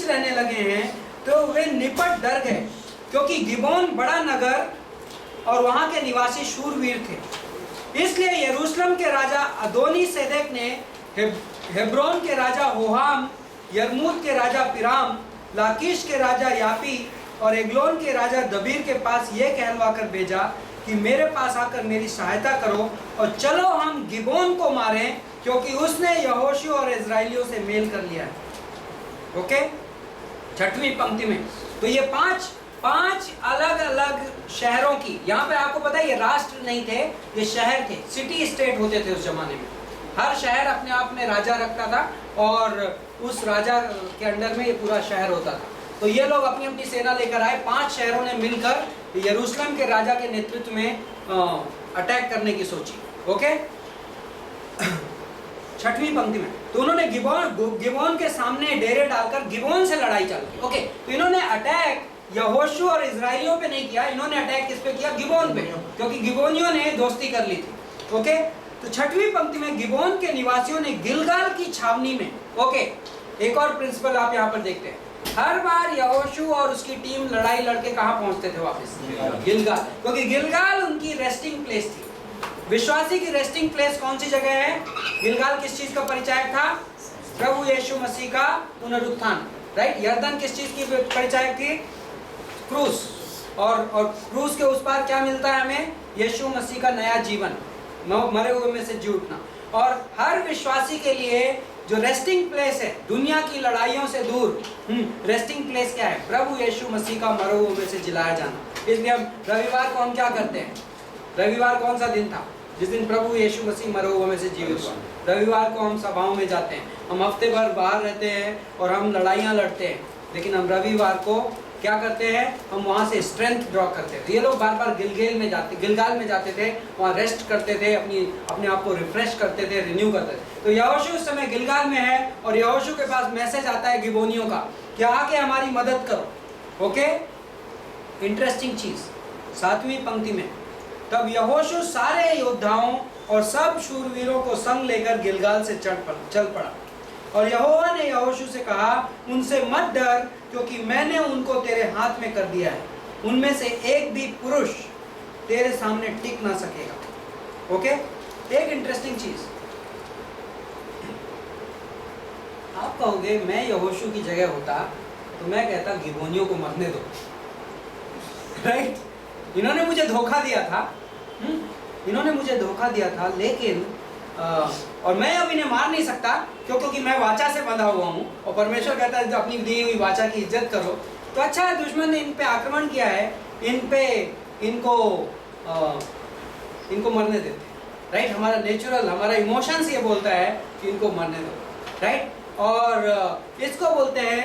रहने लगे हैं तो वे निपट डर गए, क्योंकि गिबोन बड़ा नगर और वहां के निवासी शूरवीर थे। इसलिए यरूशलेम के राजा अदोनी सेदेक ने हेब्रोन के राजा होहाम, यरमूत के राजा पिराम, लाकीश के राजा यापी और एग्लोन के राजा दबीर के पास यह कहलवा कर भेजा कि मेरे पास आकर मेरी सहायता करो और चलो हम गिबोन को मारें, क्योंकि उसने यहोशू और इजराइलियों से मेल कर लिया है। ओके, छठवीं पंक्ति में तो ये पांच अलग अलग शहरों की, यहाँ पे आपको पता है ये राष्ट्र नहीं थे, ये शहर थे, सिटी स्टेट होते थे उस जमाने में। हर शहर अपने आप में राजा रखता था और उस राजा के अंडर में ये पूरा शहर होता था। तो ये लोग अपनी अपनी सेना लेकर आए, 5 शहरों ने मिलकर यरूशलेम के राजा के नेतृत्व में अटैक करने की सोची। ओके, छठवीं पंक्ति में तो उन्होंने गिबोन के सामने डेरे डालकर गिबोन से लड़ाई चालू की। ओके, तो इन्होंने अटैक यहोशू और इजराइलियों पे नहीं किया, इन्होंने अटैक किस पे किया? गिबोन पे, क्योंकि गिबोनियों ने दोस्ती कर ली थी। ओके, तो छठवीं पंक्ति में गिबोन के निवासियों ने गिलगाल की छावनी में, ओके, एक और प्रिंसिपल आप यहाँ पर देखते हैं, हर बार यहोशू और उसकी टीम लड़ाई लड़के कहाँ पहुंचते थे? वापस गिलगाल, क्योंकि गिलगाल उनकी रेस्टिंग प्लेस थी। विश्वासी की रेस्टिंग प्लेस कौन सी जगह है? गिलगाल किस चीज का परिचायक था? प्रभु यीशु मसीह का पुनरुत्थान, राइट। यरदन किस चीज की परिचायक थी? क्रूस, और क्रूस के उस पार क्या मिलता है हमें? यीशु मसीह का नया जीवन, मरे हुए में से जी उठना। और हर विश्वासी के लिए जो रेस्टिंग प्लेस है, दुनिया की लड़ाइयों से दूर, रेस्टिंग प्लेस क्या है? प्रभु यीशु मसीह का मरे हुए में से जिलाया जाना। इसलिए हम रविवार को हम क्या करते हैं? रविवार कौन सा दिन था? जिस दिन प्रभु यीशु मसीह मरे हुए में से जीवित हुआ। रविवार को हम सभाओं में जाते हैं, हम हफ्ते भर बाहर रहते हैं और हम लड़ाइयाँ लड़ते हैं, लेकिन हम रविवार को क्या करते हैं? हम वहाँ से स्ट्रेंथ ड्रॉ करते हैं। ये लोग बार बार गिलगाल में जाते थे, वहाँ रेस्ट करते थे, अपने आप को रिफ्रेश करते थे, रिन्यू करते थे। तो यहोशू उस समय गिलगाल में है और यहोशू के पास मैसेज आता है गिबोनियों का कि आके हमारी मदद करो। ओके, इंटरेस्टिंग चीज 7वीं पंक्ति में, तब यहोशू सारे योद्धाओं और सब शूरवीरों को संग लेकर गिलगाल से चल पड़ा और यहोवा ने यहोशू से कहा, उनसे मत डर, क्योंकि मैंने उनको तेरे हाथ में कर दिया है। उनमें से एक भी पुरुष तेरे सामने टिक ना सकेगा। ओके, एक इंटरेस्टिंग चीज, आप कहोगे मैं यहोशू की जगह होता तो मैं कहता गिबोनियों को मरने दो, राइट। इन्होंने मुझे धोखा दिया था, इन्होंने मुझे धोखा दिया था, लेकिन और मैं अब इन्हें मार नहीं सकता क्योंकि मैं वाचा से बंधा हुआ हूँ और परमेश्वर कहता है अपनी दी हुई वाचा की इज्जत करो। तो अच्छा है, दुश्मन ने इन पे आक्रमण किया है, इनको मरने देते, राइट। हमारा नेचुरल, हमारा इमोशंस ये बोलता है कि इनको मरने दो, राइट। और इसको बोलते हैं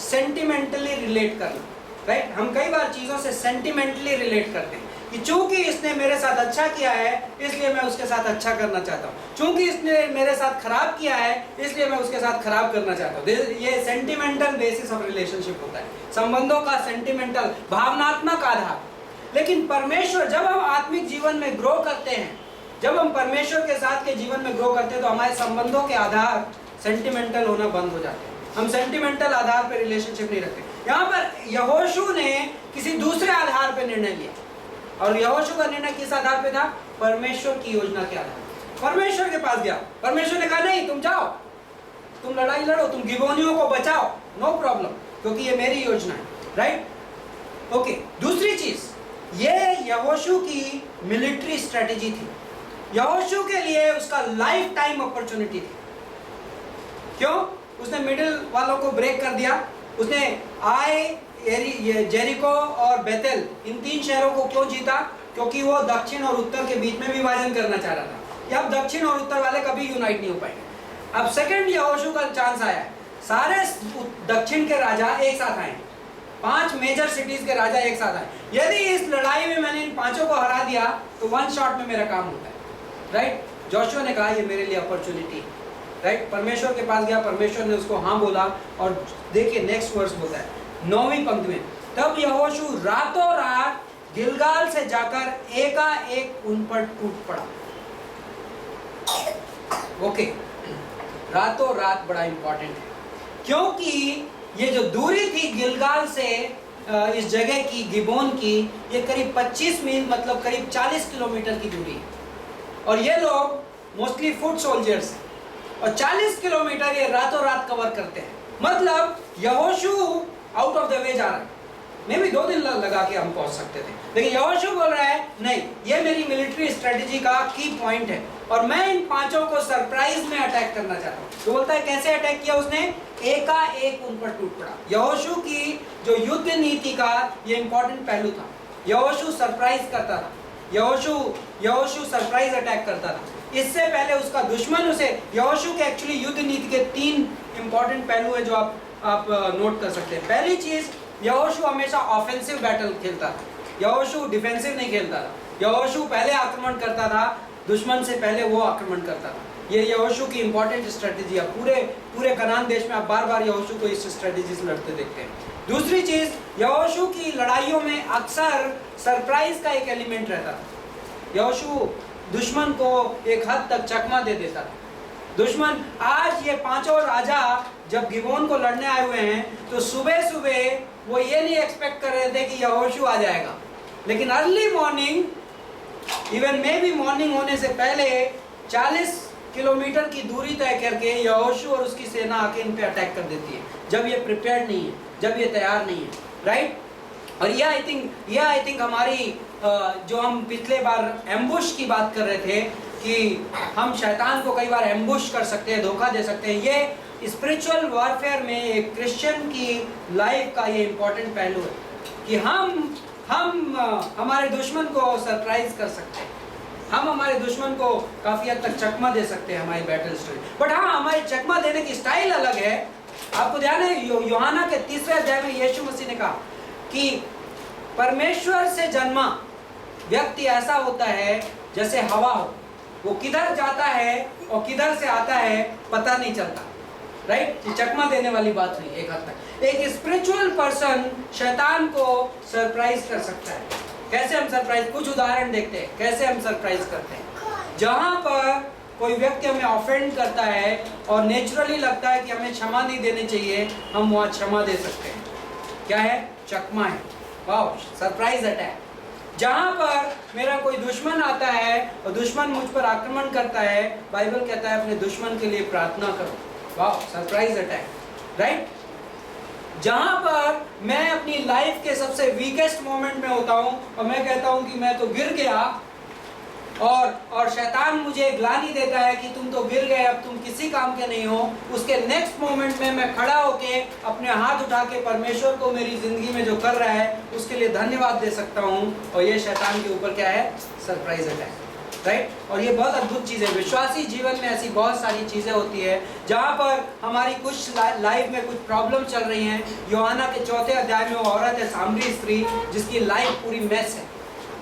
सेंटिमेंटली रिलेट करना, राइट। हम कई बार चीज़ों से सेंटिमेंटली रिलेट करते हैं कि चूंकि इसने मेरे साथ अच्छा किया है इसलिए मैं उसके साथ अच्छा करना चाहता हूँ, चूंकि इसने मेरे साथ खराब किया है इसलिए मैं उसके साथ खराब करना चाहता हूँ। ये सेंटिमेंटल बेसिस ऑफ रिलेशनशिप होता है, संबंधों का सेंटिमेंटल, भावनात्मक आधार। लेकिन परमेश्वर, जब हम आत्मिक जीवन में ग्रो करते हैं, जब हम परमेश्वर के साथ के जीवन में ग्रो करते हैं, तो हमारे संबंधों के आधार सेंटिमेंटल होना बंद हो जाते हैं। हम सेंटिमेंटल आधार पर रिलेशनशिप नहीं रखते। यहाँ पर यहोशू ने किसी दूसरे आधार पर निर्णय लिया, और यहोशू का निर्णय किस आधार पे था? परमेश्वर की योजना के आधार पे। परमेश्वर के पास गया, परमेश्वर ने कहा नहीं, तुम जाओ, तुम लड़ाई लड़ो, तुम गिबोनियों को बचाओ, नो प्रॉब्लम, क्योंकि ये मेरी योजना है, राइट। ओके, दूसरी चीज, ये यहोशू की मिलिट्री स्ट्रेटेजी थी। यहोशू के लिए उसका लाइफ टाइम अपॉर्चुनिटी थी। क्यों? उसने मिडिल वालों को ब्रेक कर दिया। उसने जेरिको और बेतेल, इन 3 शहरों को क्यों जीता? क्योंकि वो दक्षिण और उत्तर के बीच में विभाजन करना चाह रहा था कि अब दक्षिण और उत्तर वाले कभी यूनाइट नहीं हो पाएंगे। अब सेकंड यहोशू का चांस आया है, सारे दक्षिण के राजा एक साथ आए, 5 मेजर सिटीज के राजा एक साथ आए। यदि इस लड़ाई में मैंने इन 5 को हरा दिया तो 1 शॉट में मेरा काम होता है, राइट। जोशुआ ने कहा ये मेरे लिए अपॉर्चुनिटी, राइट। परमेश्वर के पास गया, परमेश्वर ने उसको हाँ बोला, और देखिए नेक्स्ट वर्स बोलता है 9वीं पंक्ति में, तब यहोशू रातों रात गिलगाल से जाकर एकाएक उन पर टूट पड़ा। ओके, रातों रात बड़ा इंपॉर्टेंट है, क्योंकि ये जो दूरी थी गिलगाल से इस जगह की, गिबोन की, ये करीब 25 मील मतलब करीब 40 किलोमीटर की दूरी है। और ये लोग मोस्टली फुट सोल्जर्स हैं और 40 किलोमीटर ये रातों रात कवर करते हैं। मतलब यहोशू आउट ऑफ द वे जा रहा है। मे भी 2 दिन लगा के हम पहुंच सकते थे, लेकिन यहोशू बोल रहा है नहीं, ये मेरी मिलिट्री स्ट्रेटेजी का की पॉइंट है और मैं इन 5 को सरप्राइज में अटैक करना चाहता हूँ। तो बोलता है कैसे अटैक किया उसने? एकाएक उन पर टूट पड़ा। यहोशू की जो युद्ध नीति का ये इंपॉर्टेंट पहलू था। यहोशू सरप्राइज करता था, यहोशू सरप्राइज अटैक करता था। इससे पहले उसका दुश्मन उसे, यहोशू के एक्चुअली युद्ध नीति के 3 इंपॉर्टेंट पहलू है जो आप नोट कर सकते हैं। पहली चीज, यहोशू हमेशा ऑफेंसिव बैटल खेलता था, यहोशू डिफेंसिव नहीं खेलता था। यहोशू पहले आक्रमण करता था, दुश्मन से पहले वो आक्रमण करता था। ये यहोशू की इंपॉर्टेंट स्ट्रेटेजी है। पूरे कनान देश में आप बार बार यहोशू को इस स्ट्रेटेजी से लड़ते देखते हैं। दूसरी चीज, यहोशू की लड़ाइयों में अक्सर सरप्राइज का एक एलिमेंट रहता था। यहोशू दुश्मन को एक हद तक चकमा दे देता था। दुश्मन, आज ये 5 राजा जब गिबोन को लड़ने आए हुए हैं तो सुबह सुबह वो ये नहीं एक्सपेक्ट कर रहे थे कि यहोशू आ जाएगा, लेकिन अर्ली मॉर्निंग, इवन मे भी मॉर्निंग होने से पहले 40 किलोमीटर की दूरी तय करके यहोशू और उसकी सेना आके इन पे अटैक कर देती है, जब ये प्रिपेयर्ड नहीं है, जब ये तैयार नहीं है, राइट। और ये आई थिंक हमारी जो हम पिछले बार एम्बुश की बात कर रहे थे कि हम शैतान को कई बार एम्बुश कर सकते हैं, धोखा दे सकते हैं। ये स्पिरिचुअल वॉरफेयर में एक क्रिश्चियन की लाइफ का ये इंपॉर्टेंट पहलू है कि हम हमारे दुश्मन को सरप्राइज कर सकते हैं, हम हमारे दुश्मन को काफी हद तक चकमा दे सकते हैं हमारी बैटल स्टोरी। बट हाँ, हमारे चकमा देने की स्टाइल अलग है। आपको ध्यान है यूहन्ना के 3 अध्याय में यीशु मसीह ने कहा कि परमेश्वर से जन्मा व्यक्ति ऐसा होता है जैसे हवा हो, वो किधर जाता है और किधर से आता है पता नहीं चलता, राइट। ये चकमा देने वाली बात हुई एक हद तक। एक स्पिरिचुअल पर्सन शैतान को सरप्राइज कर सकता है। कैसे हम सरप्राइज, कुछ उदाहरण देखते हैं कैसे हम सरप्राइज करते हैं। जहां पर कोई व्यक्ति हमें ऑफेंड करता है और नेचुरली लगता है कि हमें क्षमा नहीं देनी चाहिए, हम वहां क्षमा दे सकते हैं। क्या है? चकमा है, वाह, सरप्राइज अटैक। जहां पर मेरा कोई दुश्मन आता है और दुश्मन मुझ पर आक्रमण करता है, बाइबल कहता है अपने दुश्मन के लिए प्रार्थना करो, वाह, सरप्राइज अटैक, राइट। जहां पर मैं अपनी लाइफ के सबसे वीकेस्ट मोमेंट में होता हूं और मैं कहता हूं कि मैं तो गिर गया और शैतान मुझे ग्लानि देता है कि तुम तो गिर गए, अब तुम किसी काम के नहीं हो, उसके नेक्स्ट मोमेंट में मैं खड़ा होके अपने हाथ उठा के परमेश्वर को मेरी जिंदगी में जो कर रहा है उसके लिए धन्यवाद दे सकता हूं। और ये शैतान के ऊपर क्या है? Surprise attack, right. और ये बहुत अद्भुत चीज़ है। विश्वासी जीवन में ऐसी बहुत सारी चीज़ें होती है जहाँ पर हमारी कुछ लाइफ में कुछ प्रॉब्लम चल रही हैं। यूहन्ना के 4 अध्याय में वो औरत है, सामरी स्त्री, जिसकी लाइफ पूरी मेस है,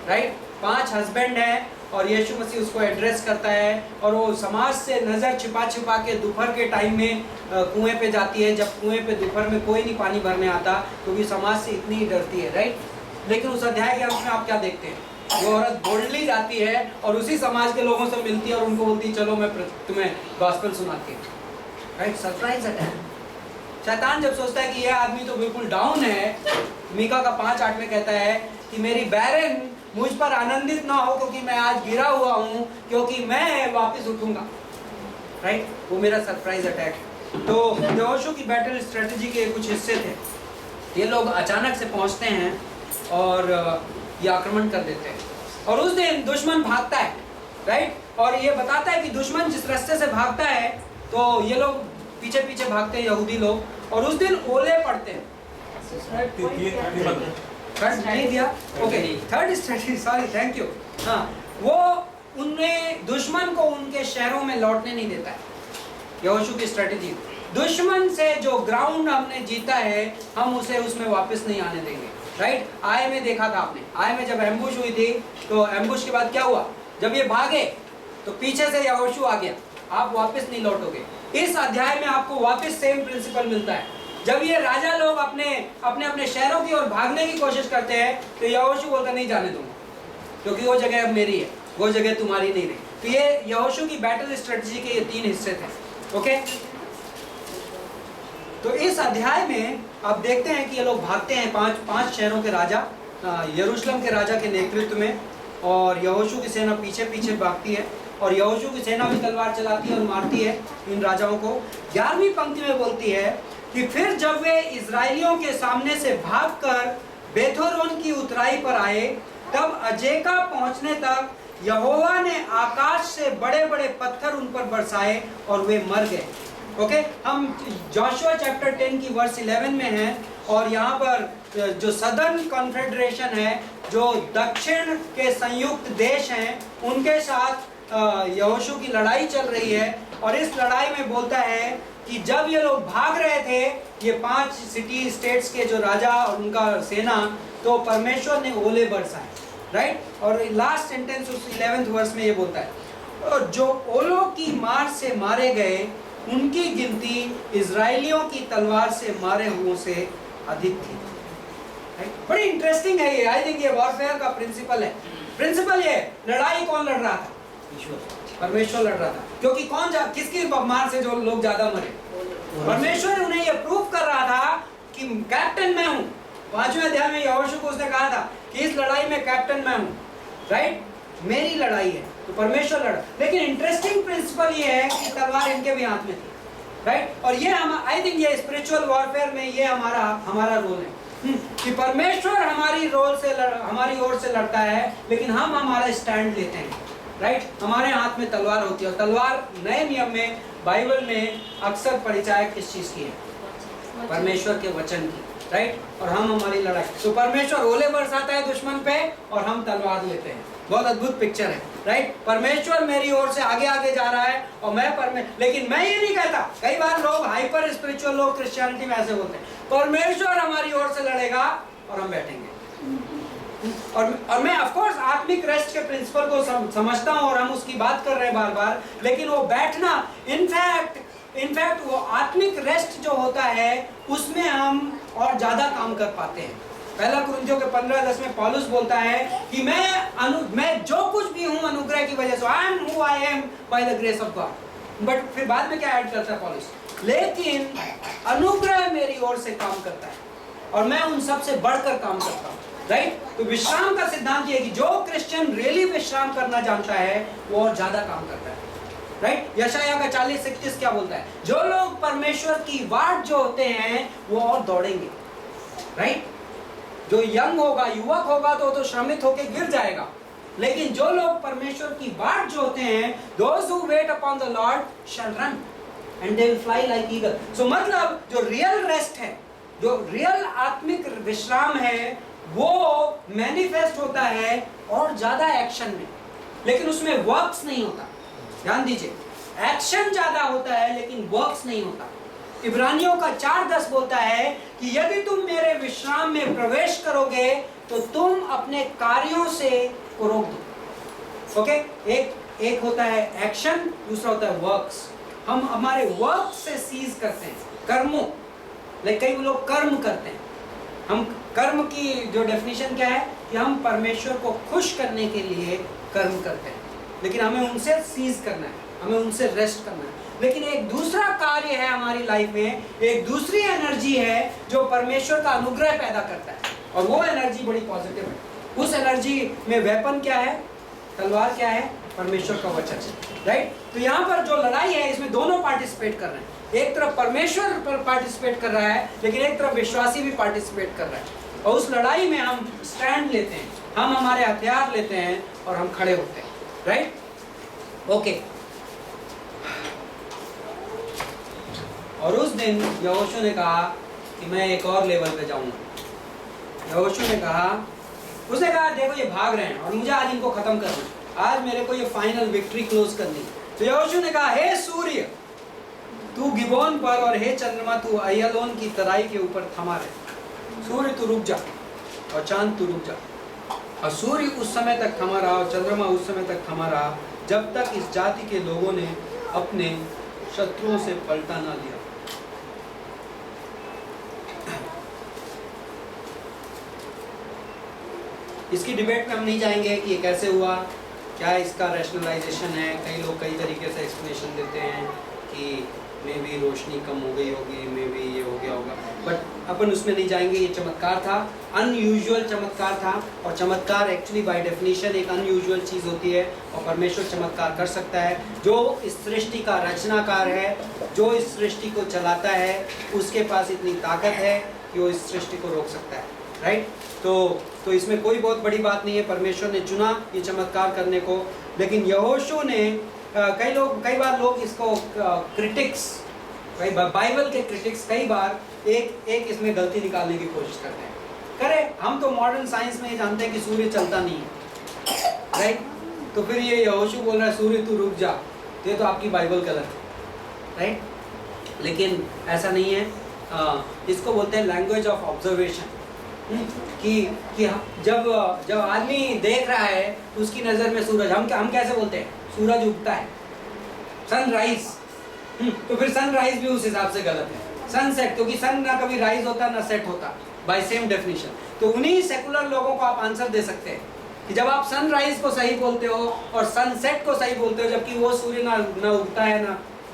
राइट। 5 हस्बैंड हैं और यीशु मसीह उसको एड्रेस करता है और वो समाज से नज़र छिपा के दोपहर के टाइम में कुएं पे जाती है, जब कुएं पे दोपहर में कोई नहीं पानी भरने आता क्योंकि समाज से इतनी ही डरती है, राइट। लेकिन उस अध्याय के अंत में आप क्या देखते हैं? वो औरत बोल्डली जाती है और उसी समाज के लोगों से मिलती है और उनको बोलती है चलो मैं तुम्हें गॉस्पेल सुनाती हूँ, राइट। Surprise attack. शैतान जब सोचता है कि यह आदमी तो बिल्कुल डाउन है, मीका का 5:8 में कहता है कि मेरी बैरन मुझ पर आनंदित ना हो क्योंकि मैं आज गिरा हुआ हूँ, क्योंकि मैं वापस उठूंगा, राइट। वो मेरा सरप्राइज अटैक है। तो यहोशू की बैटल स्ट्रेटजी के कुछ हिस्से थे। ये लोग अचानक से पहुंचते हैं और ये आक्रमण कर देते हैं और उस दिन दुश्मन भागता है, राइट। और ये बताता है कि दुश्मन जिस रास्ते से भागता है तो ये लोग पीछे पीछे भागते हैं, यहूदी लोग, और उस दिन ओले पड़ते हैं। नहीं दिया, okay, third strategy, sorry, thank you. हाँ, वो उन्हें दुश्मन को उनके शहरों में लौटने नहीं देता है। यहोशू की स्ट्रेटजी, दुश्मन से जो ग्राउंड हमने जीता है हम उसे उसमें वापस नहीं आने देंगे, राइट। आय में देखा था आपने, आय में जब एम्बुश हुई थी तो एम्बुश के बाद क्या हुआ? जब ये भागे तो पीछे से यहोशू आ गया, आप वापस नहीं लौटोगे। इस अध्याय में आपको वापस सेम प्रिंसिपल मिलता है। जब ये राजा लोग अपने शहरों की ओर भागने की कोशिश करते हैं तो यहोशू बोलता नहीं जाने दूंगा क्योंकि वो जगह अब मेरी है, वो जगह तुम्हारी नहीं रही। तो ये यहोशू की बैटल स्ट्रेटजी के ये 3 हिस्से थे, ओके। तो इस अध्याय में आप देखते हैं कि ये लोग भागते हैं पांच शहरों के राजा, यरूशलेम के राजा के नेतृत्व में, और यहोशू की सेना पीछे पीछे भागती है, और यहोशू की सेना भी तलवार चलाती है और मारती है इन राजाओं को। 11वीं पंक्ति में बोलती है कि फिर जब वे इजराइलियों के सामने से भागकर बेथोरोन की उतराई पर आए, तब अजेका पहुंचने तक यहोवा ने आकाश से बड़े बड़े पत्थर उन पर बरसाए और वे मर गए। ओके, हम जोशुआ चैप्टर 10 की वर्स 11 में हैं, और यहाँ पर जो सदर्न कॉन्फेडरेशन है, जो दक्षिण के संयुक्त देश हैं, उनके साथ यहोशू की लड़ाई चल रही है। और इस लड़ाई में बोलता है कि जब ये लोग भाग रहे थे, ये 5 सिटी स्टेट्स के जो राजा और उनका सेना, तो परमेश्वर ने ओले बरसाए, राइट। और लास्ट सेंटेंस उस 11th वर्स में ये बोलता है, और जो ओलों की मार से मारे गए उनकी गिनती इजराइलियों की तलवार से मारे हुओं से अधिक थी। बड़ी इंटरेस्टिंग है ये। आई थिंक ये वॉरफेयर का प्रिंसिपल है। प्रिंसिपल ये, लड़ाई कौन लड़ रहा था? परमेश्वर लड़ रहा था। क्योंकि किसकी मार से जो लोग ज्यादा मरे? परमेश्वर उन्हें ये प्रूव कर रहा था कि कैप्टन मैं हूँ। 5वें अध्याय में यहोशू को उसने कहा था कि इस लड़ाई में कैप्टन मैं हूँ, राइट, मेरी लड़ाई है, तो परमेश्वर लड़ा। लेकिन इंटरेस्टिंग प्रिंसिपल ये है कि तलवार इनके भी हाथ में थी, राइट। और ये आई थिंक ये स्पिरिचुअल वॉरफेयर में ये हमारा रोल है कि परमेश्वर हमारी ओर से लड़ता है, लेकिन हम हमारा स्टैंड लेते हैं, राइट। हमारे हाथ में तलवार होती है, और तलवार नए नियम में बाइबल में अक्सर परिचायक किस चीज की है? परमेश्वर के वचन की, राइट। और हम हमारी लड़ाई, तो परमेश्वर ओले बरसाता है दुश्मन पे और हम तलवार लेते हैं। बहुत अद्भुत पिक्चर है, राइट। परमेश्वर मेरी ओर से आगे आगे जा रहा है और लेकिन मैं ये नहीं कहता, कई बार लोग हाइपर स्पिरिचुअल लोग क्रिश्चियनिटी में ऐसे बोलते हैं, परमेश्वर हमारी ओर से लड़ेगा और हम बैठेंगे। और मैं ऑफ कोर्स आत्मिक रेस्ट के प्रिंसिपल को समझता हूं और हम उसकी बात कर रहे हैं बार बार, लेकिन वो बैठना, इनफैक्ट वो आत्मिक रेस्ट जो होता है उसमें हम और ज्यादा काम कर पाते हैं। पहला कुरिन्थियों के 15:10 में पौलुस बोलता है कि मैं जो कुछ भी हूं अनुग्रह की वजह से, I am who I am by the grace of God. But फिर बाद में क्या ऐड करता है पौलुस? लेकिन अनुग्रह मेरी ओर से काम करता है और मैं उन सब से बढ़कर काम करता हूं, राइट। तो विश्राम का सिद्धांत ये है कि जो क्रिश्चियन रियली विश्राम करना जानता है वो और ज्यादा काम करता है, राइट। यशायाह का 40:31 क्या बोलता है? जो लोग परमेश्वर की वाट जो होते हैं वो और दौड़ेंगे, राइट। जो यंग होगा, युवक होगा तो श्रमित होकर गिर जाएगा, लेकिन जो लोग परमेश्वर की वाट जो होते हैं, those who wait upon the Lord shall run and they will fly like eagle। so मतलब जो रियल रेस्ट है, जो रियल आत्मिक विश्राम है, वो मैनिफेस्ट होता है और ज्यादा एक्शन में, लेकिन उसमें वर्क्स नहीं होता। ध्यान दीजिए, एक्शन ज्यादा होता है लेकिन वर्क्स नहीं होता। इब्रानियों का 4:10 बोलता है कि यदि तुम मेरे विश्राम में प्रवेश करोगे तो तुम अपने कार्यों से को रोक दो। ओके, एक होता है एक्शन, दूसरा होता है वर्क्स। हम हमारे वर्क से सीज करते हैं, कर्मों, लेकिन कई लोग कर्म करते हैं। हम कर्म की जो डेफिनेशन क्या है कि हम परमेश्वर को खुश करने के लिए कर्म करते हैं, लेकिन हमें उनसे सीज करना है, हमें उनसे रेस्ट करना है। लेकिन एक दूसरा कार्य है हमारी लाइफ में, एक दूसरी एनर्जी है जो परमेश्वर का अनुग्रह पैदा करता है, और वो एनर्जी बड़ी पॉजिटिव है। उस एनर्जी में वेपन क्या है? तलवार क्या है? परमेश्वर का वचन, राइट। तो यहाँ पर जो लड़ाई है इसमें दोनों पार्टिसिपेट कर रहे हैं। एक तरफ परमेश्वर पर पार्टिसिपेट कर रहा है, लेकिन एक तरफ विश्वासी भी पार्टिसिपेट कर रहा है, और उस लड़ाई में हम स्टैंड लेते हैं, हम हमारे हथियार लेते हैं और हम खड़े होते हैं, राइट। ओके, और उस दिन यहोशू ने कहा कि मैं एक और लेवल पे जाऊंगा। यहोशू ने कहा, उसने कहा देखो ये भाग रहे हैं और मुझे आज इनको खत्म करना है, आज मेरे को ये फाइनल विक्ट्री क्लोज करनी। तो यहोशू ने कहा, हे सूर्य तू गिबोन पर, और हे चंद्रमा तू अय्यालोन की तराई के ऊपर थमा रहे। सूर्य तू रुक जा और चांद तू रुक जा। और सूर्य उस समय तक थमा रहा और चंद्रमा उस समय तक थमा रहा जब तक इस जाति के लोगों ने अपने शत्रुओं से पलटा ना लिया। इसकी डिबेट में हम नहीं जाएंगे कि ये कैसे हुआ, क्या इसका रैशनलाइजेशन है। कई लोग कई तरीके से एक्सप्लेनेशन देते हैं कि मे बी रोशनी कम हो गई होगी, मे बी ये हो गया होगा, बट अपन उसमें नहीं जाएंगे। ये चमत्कार था, अनयूजुअल चमत्कार था, और चमत्कार एक्चुअली बाय डेफिनेशन एक अनयूजुअल चीज़ होती है, और परमेश्वर चमत्कार कर सकता है। जो इस सृष्टि का रचनाकार है, जो इस सृष्टि को चलाता है, उसके पास इतनी ताकत है कि वो इस सृष्टि को रोक सकता है, राइट। तो इसमें कोई बहुत बड़ी बात नहीं है, परमेश्वर ने चुना ये चमत्कार करने को। लेकिन यहोशू ने कई बार लोग इसको क्रिटिक्स, बाइबल के क्रिटिक्स कई बार एक इसमें गलती निकालने की कोशिश करते हैं। करें, हम तो मॉडर्न साइंस में जानते हैं कि सूर्य चलता नहीं है, राइट। तो फिर ये यहोशू बोल रहा है सूर्य तू रुक जा, ये तो आपकी बाइबल गलत है, राइट। लेकिन ऐसा नहीं है। इसको बोलते हैं लैंग्वेज ऑफ ऑब्जर्वेशन, कि जब आदमी देख रहा है तो उसकी नज़र में सूरज, हम कैसे बोलते हैं, सूरज उगता है, सनराइज, तो फिर सनराइज भी उस हिसाब से गलत है। सनसेट, क्योंकि सन ना कभी राइज होता ना सेट होता, बाय सेम डेफिनेशन। तो उन्हीं सेकुलर लोगों को आप आंसर दे सकते हैं कि जब आप सनराइज को सही बोलते हो और सनसेट को सही बोलते हो, जबकि वो सूर्य ना उगता है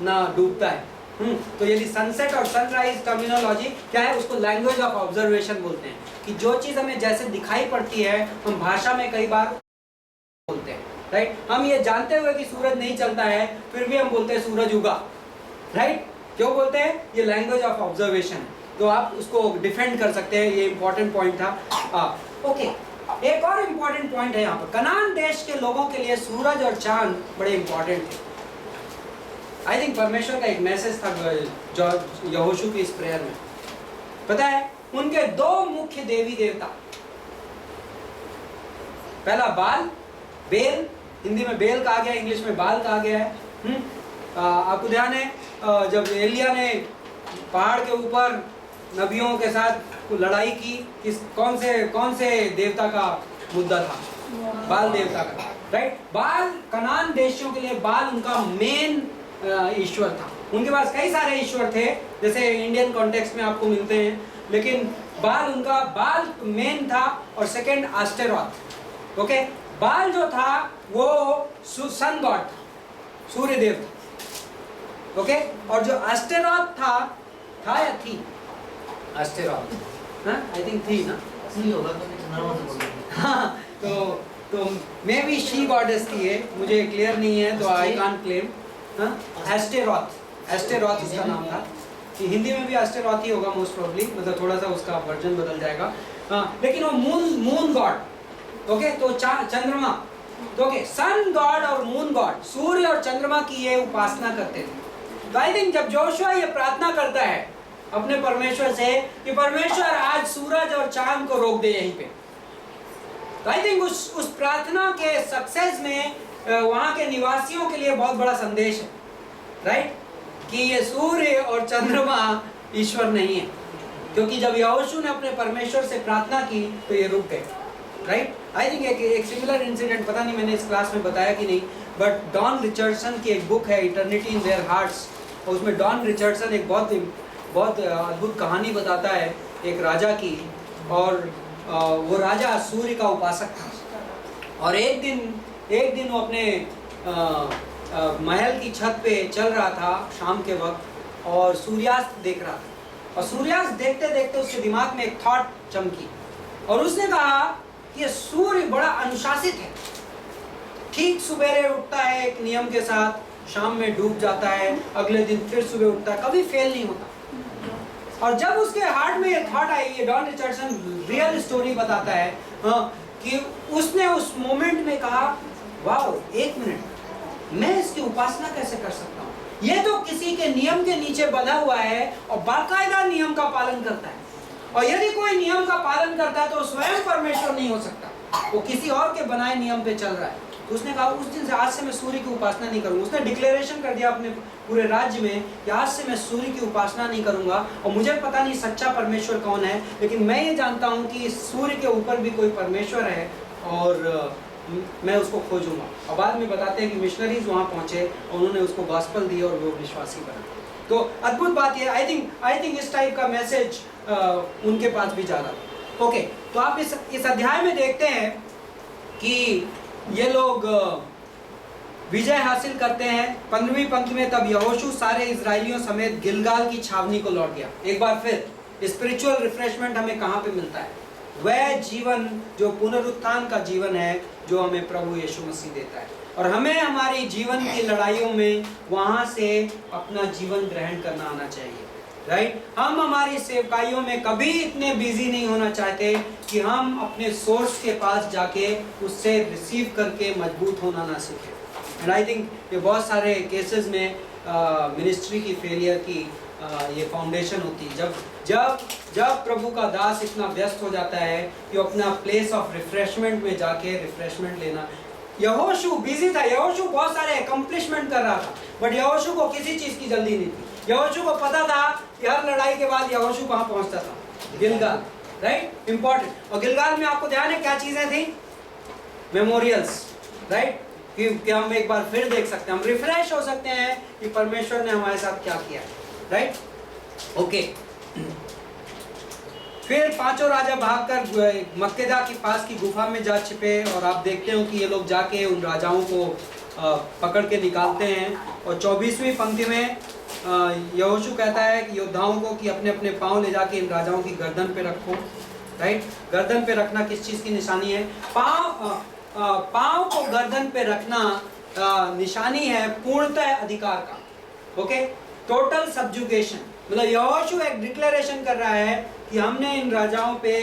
ना डूबता है। तो यदि सनसेट और सनराइज टर्मिनोलॉजी क्या है, उसको लैंग्वेज ऑफ ऑब्जर्वेशन बोलते हैं, कि जो चीज़ हमें जैसे दिखाई पड़ती है हम भाषा में कई बार बोलते हैं, राइट। हम ये जानते हुए कि सूरज नहीं चलता है फिर भी हम बोलते हैं सूरज उगा, राइट। क्यों बोलते हैं, ये लैंग्वेज ऑफ ऑब्जर्वेशन। तो आप उसको डिफेंड कर सकते हैं, ये इंपॉर्टेंट पॉइंट था। ओके, एक और इम्पॉर्टेंट पॉइंट है यहाँ पर, कनान देश के लोगों के लिए सूरज और चांद बड़े इंपॉर्टेंट थे। आई थिंक परमेश्वर का एक मैसेज था जो यहोशू की इस प्रेयर में, पता है, उनके दो मुख्य देवी देवता, पहला बाल, बेल, हिंदी में बेल कहा गया, इंग्लिश में बाल कहा गया है। आपको ध्यान है जब एलिया ने पहाड़ के ऊपर नबियों के साथ लड़ाई की, कौन से देवता का मुद्दा था, बाल देवता का, राइट। बाल कनान देशियों के लिए बाल उनका मेन ईश्वर था। उनके पास कई सारे ईश्वर थे जैसे इंडियन कॉन्टेक्स्ट में आपको मिलते हैं, लेकिन बाल मेन था, और सेकंड एस्टेरोथ। ओके, बाल जो था वो सन गॉड था, सूर्य देव था, ओके। और जो एस्टेरोथ था या थी, एस्टेरोथ, आई थिंक थी ना, हाँ, तो मे बी शी गॉडेस थी, है मुझे क्लियर नहीं है, तो आई कांट क्लेम। एस्टेरोथ उसका नाम था, कि हिंदी में भी एस्टेरोथ ही होगा मोस्ट प्रोबेबली, मतलब थोड़ा सा उसका वर्जन बदल जाएगा। लेकिन वो मून गॉड, ओके, तो चंद्रमा, तो ओके, सन गॉड और मून गॉड, सूर्य और चंद्रमा की ये उपासना करते थे। तो आई थिंक जब जोशुआ ये प्रार्थना करता है अपने परमेश्वर से कि परमेश्वर आज सूरज और चांद को रोक दे यहीं पे, तो आई थिंक उस प्रार्थना के सक्सेस में वहाँ के निवासियों के लिए बहुत बड़ा संदेश है, राइट, कि ये सूर्य और चंद्रमा ईश्वर नहीं है। क्योंकि जब यहोशू ने अपने परमेश्वर से प्रार्थना की तो ये रुक गए, राइट। आई थिंक एक सिमिलर इंसिडेंट, पता नहीं मैंने इस क्लास में बताया कि नहीं, बट डॉन रिचर्डसन की एक बुक है इटर्निटी इन देयर हार्ट्स, और उसमें डॉन रिचर्डसन एक बहुत अद्भुत कहानी बताता है एक राजा की, और वो राजा सूर्य का उपासक था, और एक दिन वो अपने महल की छत पे चल रहा था शाम के वक्त, और सूर्यास्त देख रहा था, और सूर्यास्त देखते देखते उसके दिमाग में एक थॉट चमकी, और उसने कहा कि ये सूर्य बड़ा अनुशासित है, ठीक सवेरे उठता है एक नियम के साथ, शाम में डूब जाता है, अगले दिन फिर सुबह उठता है, कभी फेल नहीं होता। और जब उसके हार्ट में ये थॉट आई, ये डॉन रिचर्डसन रियल स्टोरी बताता है, कि उसने उस मोमेंट में कहा, वाओ, एक मिनट, मैं इसकी उपासना कैसे कर सकता हूँ, ये तो किसी के नियम के नीचे बंधा हुआ है और बाकायदा नियम का पालन करता है, और यदि कोई नियम का पालन करता है तो स्वयं परमेश्वर नहीं हो सकता, वो किसी और के बनाए नियम पे चल रहा है। तो उसने कहा उस दिन से आज से मैं सूर्य की उपासना नहीं करूँगा। उसने डिक्लेरेशन कर दिया अपने पूरे राज्य में कि आज से मैं सूर्य की उपासना नहीं करूँगा, और मुझे पता नहीं सच्चा परमेश्वर कौन है, लेकिन मैं ये जानता हूँ कि सूर्य के ऊपर भी कोई परमेश्वर है, और मैं उसको खोजूंगा। और बाद में बताते हैं कि मिशनरीज वहाँ पहुँचे और उन्होंने उसको गॉस्पल दी और वो विश्वासी बना। तो अद्भुत बात ये, आई थिंक इस टाइप का मैसेज उनके पास भी जा रहा। ओके, तो आप इस अध्याय में देखते हैं कि ये लोग विजय हासिल करते हैं। 15वीं पंक्ति में, तब यहोशू सारे इजरायलियों समेत गिलगाल की छावनी को लौट गया। एक बार फिर स्पिरिचुअल रिफ्रेशमेंट हमें कहाँ पे मिलता है? वह जीवन जो पुनरुत्थान का जीवन है, जो हमें प्रभु यीशु मसीह देता है, और हमें हमारी जीवन की लड़ाइयों में वहां से अपना जीवन ग्रहण करना आना चाहिए। राइट? हम हमारी सेवकाइयों में कभी इतने बिजी नहीं होना चाहते कि हम अपने सोर्स के पास जाके उससे रिसीव करके मजबूत होना ना सीखें। एंड आई थिंक ये बहुत सारे केसेस में मिनिस्ट्री की फेलियर की ये फाउंडेशन होती है। जब प्रभु का दास इतना व्यस्त हो जाता है कि अपना प्लेस ऑफ रिफ्रेशमेंट में जाके रिफ्रेशमेंट लेना। यहोशू बिजी था, यहोशू बहुत सारे अकम्प्लिशमेंट कर रहा था, बट यहोशू को किसी चीज की जल्दी नहीं थी। यहोशू को पता था कि हर लड़ाई के बाद यहोशू कहाँ पहुंचता था? गिलगाल। राइट? इंपॉर्टेंट। और गिलगाल में आपको ध्यान है क्या चीजें थी? मेमोरियल्स। राइट? कि हम एक बार फिर देख सकते हैं, हम रिफ्रेश हो सकते हैं कि परमेश्वर ने हमारे साथ क्या किया है। राइट? ओके। फिर पांचों राजा भागकर मक्केदा के पास की गुफा में जा छिपे, और आप देखते हो कि ये लोग जाके उन राजाओं को पकड़ के निकालते हैं। और 24वीं पंक्ति में यहोशू कहता है कि योद्धाओं को कि अपने अपने पांव ले जाके इन राजाओं की गर्दन पे रखो। राइट? गर्दन पे रखना किस चीज की निशानी है? पांव को गर्दन पे रखना निशानी है पूर्णतः अधिकार का। ओके? Total subjugation. मतलब यहोशू एक डिक्लेरेशन कर रहा है कि हमने इन राजाओं पे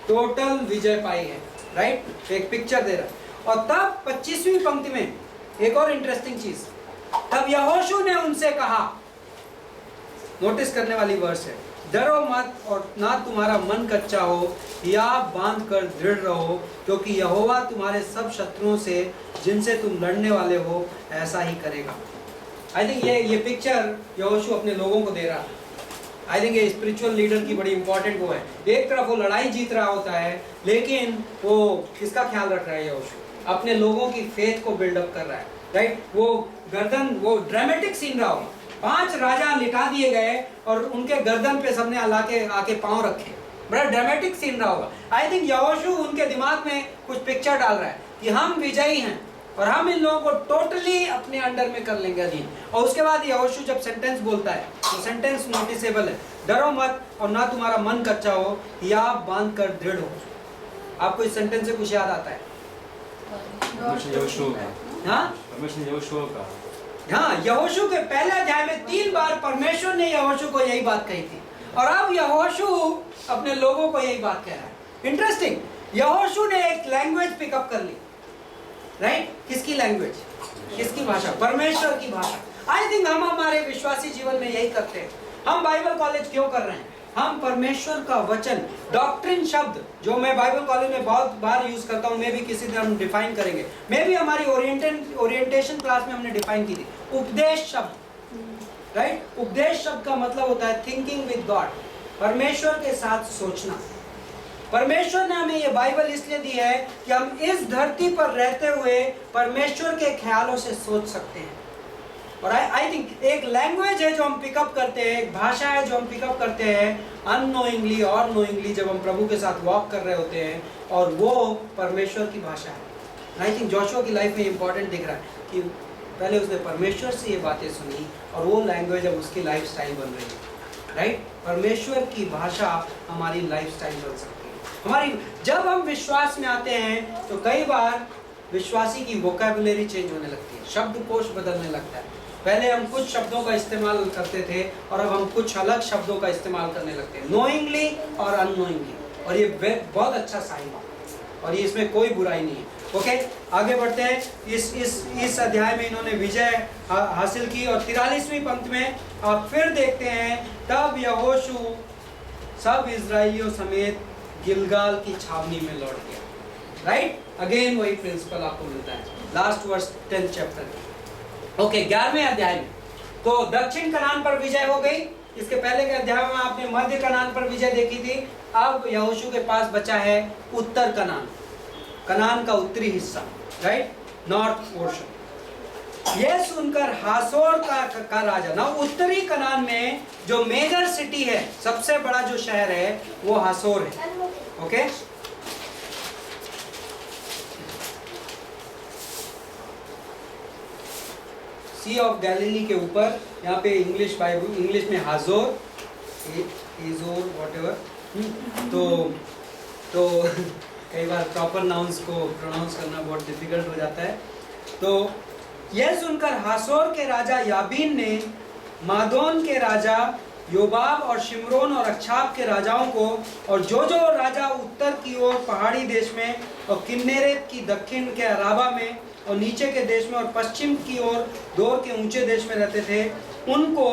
टोटल विजय पाई है। राइट? एक पिक्चर दे रहा है। और तब 25वीं पंक्ति में एक और इंटरेस्टिंग चीज, तब यहोशू ने उनसे कहा, नोटिस करने वाली वर्स है, डरो मत और ना तुम्हारा मन कच्चा हो, या बांध कर दृढ़ रहो, क्योंकि यहोवा तुम्हारे सब शत्रुओं से जिनसे तुम लड़ने वाले हो ऐसा ही करेगा। आई थिंक ये पिक्चर यहोशू अपने लोगों को दे रहा है। आई थिंक ये स्पिरिचुअल लीडर की बड़ी इंपॉर्टेंट वो है। एक तरफ वो लड़ाई जीत रहा होता है, लेकिन वो किसका ख्याल रख रहा है? यहोशू अपने लोगों की फेथ को बिल्डअप कर रहा है। राइट? वो ड्रामेटिक सीन रहा होगा। 5 राजा लिटा दिए गए और उनके गर्दन पे सबने आके पांव रखे। बड़ा ड्रामेटिक सीन रहा होगा। आई थिंक यहोशू उनके दिमाग में कुछ पिक्चर डाल रहा है कि हम विजयी हैं और हम इन लोगों को टोटली अपने अंडर में कर लेंगे अधीन। और उसके बाद यहोशू जब सेंटेंस बोलता है तो सेंटेंस नोटिसेबल है, डरो मत और ना तुम्हारा मन कच्चा हो, या बांध कर दृढ़ हो। आपको इस सेंटेंस से कुछ याद आता है? हाँ, यहोशू के पहले अध्याय में 3 बार परमेश्वर ने यहोशू को यही बात कही थी, और अब यहोशू अपने लोगों को यही बात कह रहा है। इंटरेस्टिंग, यहोशू ने एक लैंग्वेज पिकअप कर ली। राइट? किसकी लैंग्वेज? किसकी भाषा? परमेश्वर की भाषा। आई थिंक हम हमारे विश्वासी जीवन में यही करते हैं। हम बाइबल कॉलेज क्यों कर रहे हैं? हम परमेश्वर का वचन, डॉक्ट्रिन शब्द जो मैं बाइबल कॉलेज में बहुत बार यूज करता हूँ, मैं भी किसी दिन हम डिफाइन करेंगे। मैं भी हमारी ओरिएंटेशन क्लास में हमने डिफाइन की थी उपदेश शब्द। राइट? उपदेश शब्द का मतलब होता है थिंकिंग विद गॉड, परमेश्वर के साथ सोचना। परमेश्वर ने हमें ये बाइबल इसलिए दी है कि हम इस धरती पर रहते हुए परमेश्वर के ख्यालों से सोच सकते हैं। और आई थिंक एक लैंग्वेज है जो हम पिकअप करते हैं, एक भाषा है जो हम पिकअप करते हैं अननोइंगली और नोइंगली जब हम प्रभु के साथ वॉक कर रहे होते हैं, और वो परमेश्वर की भाषा है। आई थिंक जोशुआ की लाइफ में इंपॉर्टेंट दिख रहा है कि पहले उसने परमेश्वर से ये बातें सुनी और वो लैंग्वेज अब उसकी लाइफ स्टाइल बन रही है। राइट? परमेश्वर की भाषा हमारी लाइफ स्टाइल बन सकती है। हमारी जब हम विश्वास में आते हैं तो कई बार विश्वासी की वोकैबुलरी चेंज होने लगती है, शब्दकोश बदलने लगता है। पहले हम कुछ शब्दों का इस्तेमाल करते थे और अब हम कुछ अलग शब्दों का इस्तेमाल करने लगते हैं, नोइंगली और अननोइंगली, और ये बहुत अच्छा साइन है और ये इसमें कोई बुराई नहीं है। ओके, आगे बढ़ते हैं। इस अध्याय में इन्होंने विजय हासिल की, और 43वीं पंक्ति में आप फिर देखते हैं, तब यहोशू सब इजराइलियों समेत गिलगाल की छावनी में लौट गया। राइट? अगेन वही प्रिंसिपल आपको मिलता है last verse 10th chapter. Okay, 11वें अध्याय में तो दक्षिण कनान पर विजय हो गई। इसके पहले के अध्याय में आपने मध्य कनान पर विजय देखी थी। अब यहोशू के पास बचा है उत्तर कनान, कनान का उत्तरी हिस्सा। राइट? North portion. यह सुनकर हासोर का राजा ना, उत्तरी कनान में जो मेजर सिटी है, सबसे बड़ा जो शहर है वो हासोर है। ओके, सी ऑफ गैलिली के ऊपर, यहाँ पे इंग्लिश बाइबल इंग्लिश में हाजोर, एजोर व्हाटएवर, तो कई बार प्रॉपर नाउंस को प्रोनाउंस करना बहुत डिफिकल्ट हो जाता है। तो यह सुनकर हासोर के राजा याबीन ने मादोन के राजा योबाब और शिमरोन और अक्षाप के राजाओं को, और जो राजा उत्तर की ओर पहाड़ी देश में और किन्नेरेत की दक्षिण के अराबा में और नीचे के देश में और पश्चिम की ओर दोर के ऊंचे देश में रहते थे, उनको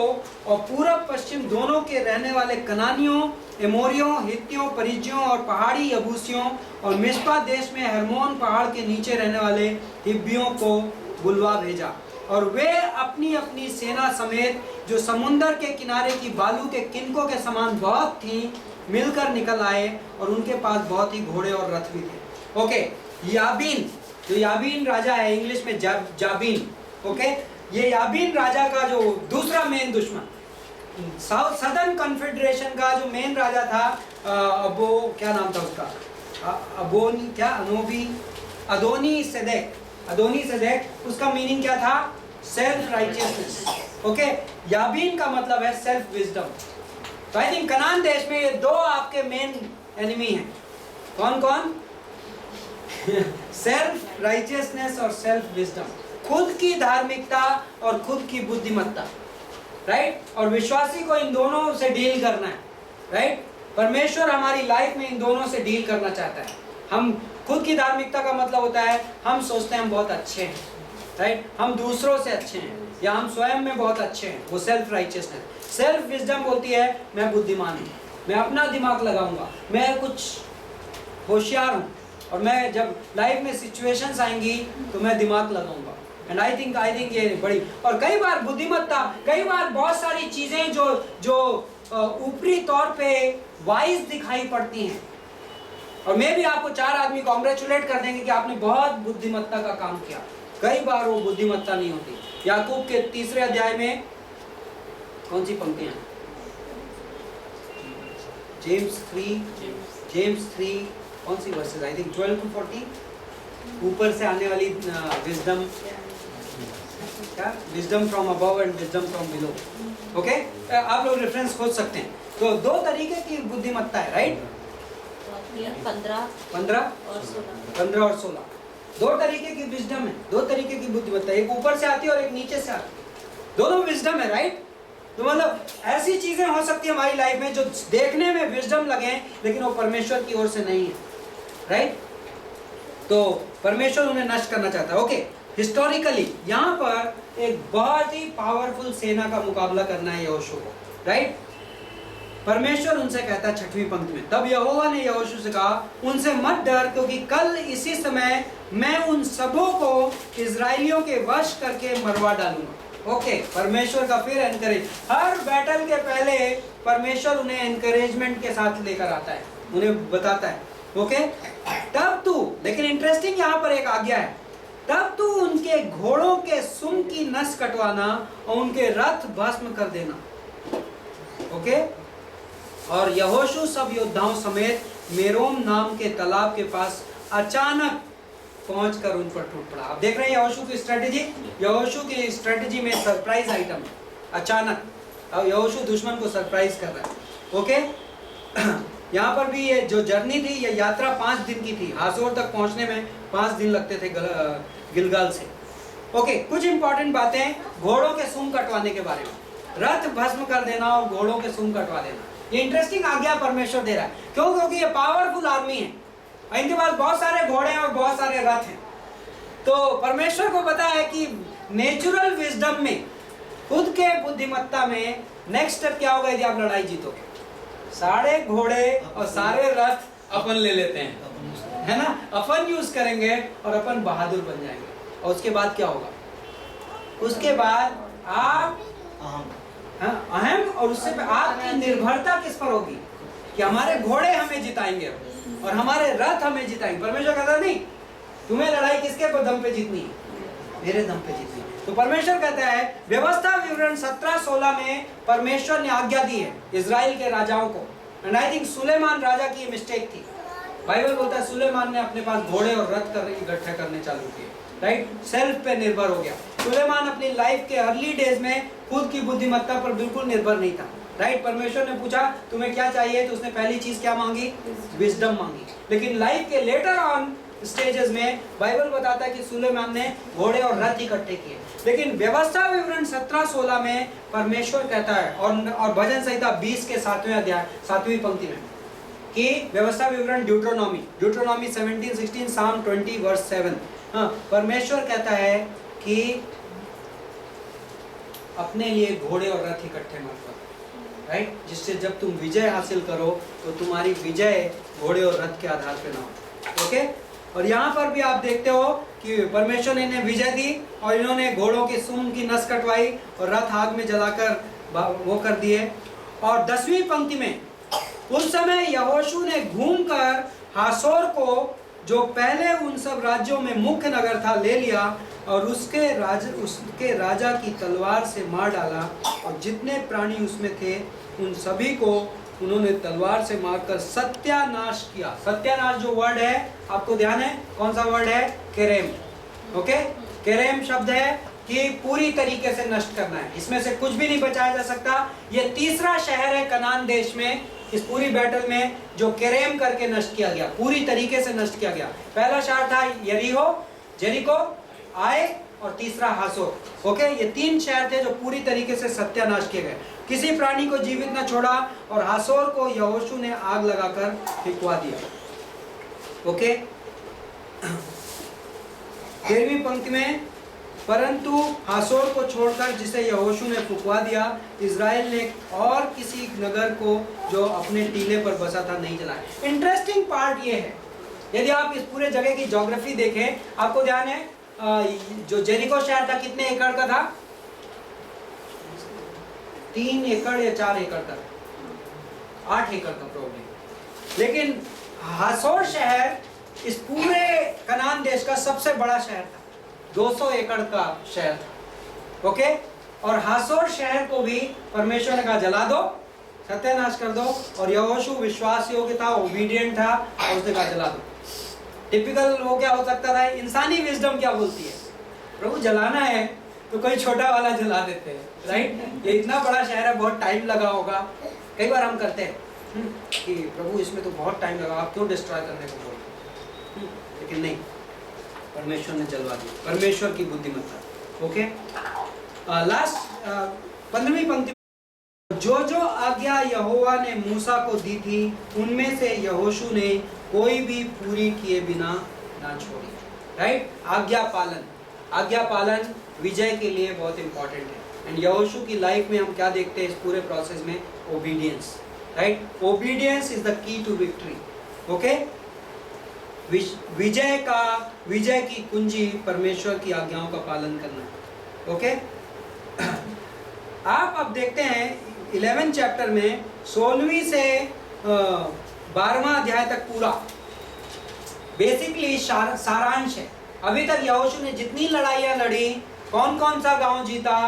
और पूरब पश्चिम दोनों के रहने वाले कनानियों, एमोरियों, हित्तियों, परिज्जियों और पहाड़ी यबूसियों और मिस्पा देश में हरमोन पहाड़ के नीचे रहने वाले हिब्बियों को बुलवा भेजा। और वे अपनी अपनी सेना समेत, जो समुंदर के किनारे की बालू के किनकों के समान बहुत थी, मिलकर निकल आए, और उनके पास बहुत ही घोड़े और रथ भी थे। ओके, याबीन, जो याबीन राजा है, इंग्लिश में जाबीन, ओके, ये याबीन राजा का जो दूसरा मेन दुश्मन, साउथ सदर्न कॉन्फेडरेशन का जो मेन राजा था, वो क्या नाम था उसका, अबोनी क्या अनोबी अदोनी सेदेक, उसका मीनिंग क्या था? Self righteousness. ओके, याबीन का मतलब है सेल्फ विजडम। तो आई थिंक कनान देश में ये दो आपके मेन एनिमी हैं। कौन कौन? सेल्फ राइचियसनेस और सेल्फ विजडम, खुद की धार्मिकता और खुद की बुद्धिमत्ता, राइट? और विश्वासी को इन दोनों से डील करना है, राइट? परमेश्वर हमारी लाइफ में इन दोनों से डील करना चाहता है। हम खुद की धार्मिकता का मतलब होता है हम सोचते हैं हम बहुत अच्छे हैं, राइट? हम दूसरों से अच्छे हैं या हम स्वयं में बहुत अच्छे हैं, वो सेल्फ राइचियसनेस। सेल्फ विजडम बोलती है मैं बुद्धिमान हूँ, मैं अपना दिमाग लगाऊंगा, मैं कुछ होशियार हूँ, और मैं जब लाइफ में सिचुएशंस आएंगी तो मैं दिमाग लगाऊंगा। एंड आई थिंक ये बड़ी, और कई बार बुद्धिमत्ता, कई बार बहुत सारी चीजें जो ऊपरी तौर पे वाइज दिखाई पड़ती हैं, और मैं भी आपको 4 आदमी कांग्रेचुलेट कर देंगे कि आपने बहुत बुद्धिमत्ता का काम किया, कई बार वो बुद्धिमत्ता नहीं होती। याकूब के 3 अध्याय में कौन सी पंक्तियां? जेम्स 3 कौन सी वर्सेस? आई थिंक 12 to 40, ऊपर से आने वाली विजडम, क्या? Wisdom from above and wisdom from below. Okay, आप लोग रेफरेंस खोज सकते हैं। तो 2 तरीके की बुद्धिमत्ता है, राइट? 15 और 16 2 तरीके की विजडम है, 2 तरीके की बुद्धिमत्ता, एक ऊपर से आती है और एक नीचे से आती है। दोनों विजडम है, राइट? तो मतलब ऐसी चीजें हो सकती है हमारी लाइफ में जो देखने में विजडम लगे लेकिन वो परमेश्वर की ओर से नहीं है, राइट? तो परमेश्वर उन्हें नष्ट करना चाहता है। ओके, हिस्टोरिकली यहाँ पर एक बहुत ही पावरफुल सेना का मुकाबला करना है यहोशू को, राइट? परमेश्वर उनसे कहता है 6वीं पंक्ति में, तब यहोवा ने यहोशू से कहा, उनसे मत डर, क्योंकि कल इसी समय मैं उन सबों को इजराइलियों के वश करके मरवा डालूंगा। ओके, परमेश्वर का फिर एनकरेज, हर बैटल के पहले परमेश्वर उन्हें एनकरेजमेंट के साथ लेकर आता है, उन्हें बताता है, ओके, तब तू, लेकिन इंटरेस्टिंग यहाँ पर एक आज्ञा है, तब तू उनके घोड़ों के सुम की नस कटवाना और उनके रथ भस्म कर देना। ओके, और यहोशू सब योद्धाओं समेत मेरोम नाम के तालाब के पास अचानक पहुंचकर उन पर टूट पड़ा। आप देख रहे हैं यहोशू की स्ट्रेटेजी, यहोशू की स्ट्रेटेजी में सरप्राइज आइटम, अचानक अब यहोशू दुश्मन को सरप्राइज कर रहा है। ओके, यहाँ पर भी ये जो जर्नी थी, ये यात्रा 5 दिन की थी, हासोर तक पहुंचने में 5 दिन लगते थे गिलगाल से। ओके, कुछ इंपॉर्टेंट बातें घोड़ों के सूंड कटवाने के बारे में, रथ भस्म कर देना और घोड़ों के सूंड कटवा देना, ये इंटरेस्टिंग आज्ञा परमेश्वर दे रहा है। क्यों? क्योंकि ये पावरफुल आर्मी है, इनके पास बहुत सारे घोड़े हैं और बहुत सारे रथ हैं। तो परमेश्वर को पता है कि नेचुरल विजडम में, खुद के बुद्धिमत्ता में नेक्स्ट स्टेप क्या होगा यदि आप लड़ाई जीतोगे? सारे घोड़े और सारे रथ अपन ले लेते हैं, है ना, अपन यूज करेंगे और अपन बहादुर बन जाएंगे। और उसके बाद क्या होगा? उसके बाद आप अहम, और उससे आपकी निर्भरता किस पर होगी कि हमारे घोड़े हमें जिताएंगे और हमारे रथ हमें जिताएंगे। परमेश्वर कहता नहीं, तुम्हें लड़ाई किसके दम पे जीतनी है? मेरे दम पे जीतनी है। तो परमेश्वर कहता है, व्यवस्था विवरण 17-16 में परमेश्वर ने आज्ञा दी है इजराइल के राजाओं को। एंड आई थिंक सुलेमान राजा की मिस्टेक थी। बाइबल बोलता है सुलेमान ने अपने पास घोड़े और रथ इकट्ठे करने चालू किए, राइट, सेल्फ पे निर्भर हो गया। सुलेमान अपनी लाइफ के अर्ली डेज में खुद की बुद्धिमत्ता पर बिल्कुल निर्भर नहीं था, राइट। परमेश्वर ने पूछा तुम्हें क्या चाहिए, तो उसने पहली चीज क्या मांगी, विजडम मांगी। लेकिन लाइफ के लेटर ऑन स्टेजेस में बाइबल बताता है कि सुलेमान ने घोड़े और रथ इकट्ठे किए। लेकिन व्यवस्था विवरण 17-16 में परमेश्वर कहता है, और भजन संहिता 20 के 7वें अध्याय 7वीं पंक्ति में, कि व्यवस्था विवरण ड्यूट्रोनॉमी 17-16, साम 20 वर्स 7, हाँ, परमेश्वर कहता है कि अपने लिए घोड़े और रथ इकट्ठे मत करो, राइट, जिससे जब तुम विजय हासिल करो तो तुम्हारी विजय घोड़े और रथ के आधार पे ना हो, ओके। और यहाँ पर भी आप देखते हो कि परमेश्वर ने इन्हें विजय दी और इन्होंने घोड़ों की सूंड की नस कटवाई और रथ आग में जलाकर वो कर दिए। और 10वीं पंक्ति में, उस समय यहोशू ने घूमकर हासोर को, जो पहले उन सब राज्यों में मुख्य नगर था, ले लिया और उसके राजा की तलवार से मार डाला, और जितने प्राणी उसमें थे उन सभी को उन्होंने तलवार से मारकर सत्यानाश किया। सत्यानाश जो वर्ड है आपको ध्यान है, कौन सा वर्ड है, केरेम, ओके। केरेम शब्द है कि पूरी तरीके से नष्ट करना है, इसमें से कुछ भी नहीं बचाया जा सकता। ये तीसरा शहर है कनान देश में इस पूरी बैटल में जो केरेम करके नष्ट किया गया, पूरी तरीके से नष्ट किया गया। पहला शहर था जेरिको, आय, और तीसरा हासोर, ओके। ये 3 शहर थे जो पूरी तरीके से सत्यानाश किए गए, किसी प्राणी को जीवित न छोड़ा, और हासोर को यहोशू ने आग लगाकर फुकवा दिया, ओके। 13वीं पंक्ति में, परंतु हासोर को छोड़कर जिसे यहोशू ने फुकवा दिया, इजराइल ने और किसी नगर को जो अपने टीले पर बसा था नहीं जलाया। इंटरेस्टिंग पार्ट ये है, यदि आप इस पूरे जगह की ज्योग्राफी देखें, आपको ध्यान है जो जेरिको शहर था कितने एकड़ का था, 3 एकड़ या 4 एकड़ का, 8 एकड़ का प्रॉब्लम। लेकिन हासोर शहर इस पूरे कनान देश का सबसे बड़ा शहर था, 200 एकड़ का शहर था, ओके। और हासोर शहर को भी परमेश्वर ने कहा जला दो, सत्यानाश कर दो, और यहोशू विश्वास योग्य था, ओबीडिएंट था, और उसने कहा जला दो। टिपिकल वो क्या हो सकता था, इंसानी विजडम क्या बोलती है, प्रभु जलाना है तो कोई छोटा वाला जला देते हैं, राइट। ये इतना बड़ा शहर है, बहुत टाइम लगा होगा। कई बार हम करते हैं कि प्रभु इसमें तो बहुत टाइम लगा, आप क्यों डिस्ट्रॉय करने को बोल, लेकिन नहीं, परमेश्वर ने जलवा दी, परमेश्वर की बुद्धिमत्ता, ओके। लास्ट 15वीं पंक्ति, जो आज्ञा यहोवा ने मूसा को दी थी उनमें से यहोशू ने कोई भी पूरी किए बिना ना छोड़ी, राइट। आज्ञा पालन विजय के लिए बहुत इंपॉर्टेंट है। एंड यहोशू की लाइफ में हम क्या देखते हैं इस पूरे प्रोसेस में, obedience, right. Obedience is the key to victory, okay. विजय की कुंजी परमेश्वर की आज्ञाओं का पालन करना, ओके। आप अब देखते हैं 11 चैप्टर में 16वीं से 12वां अध्याय तक पूरा बेसिकली सारांश है। अभी तक यहोशू ने जितनी लड़ाइयाँ लड़ी, कौन कौन सा गांव जीता,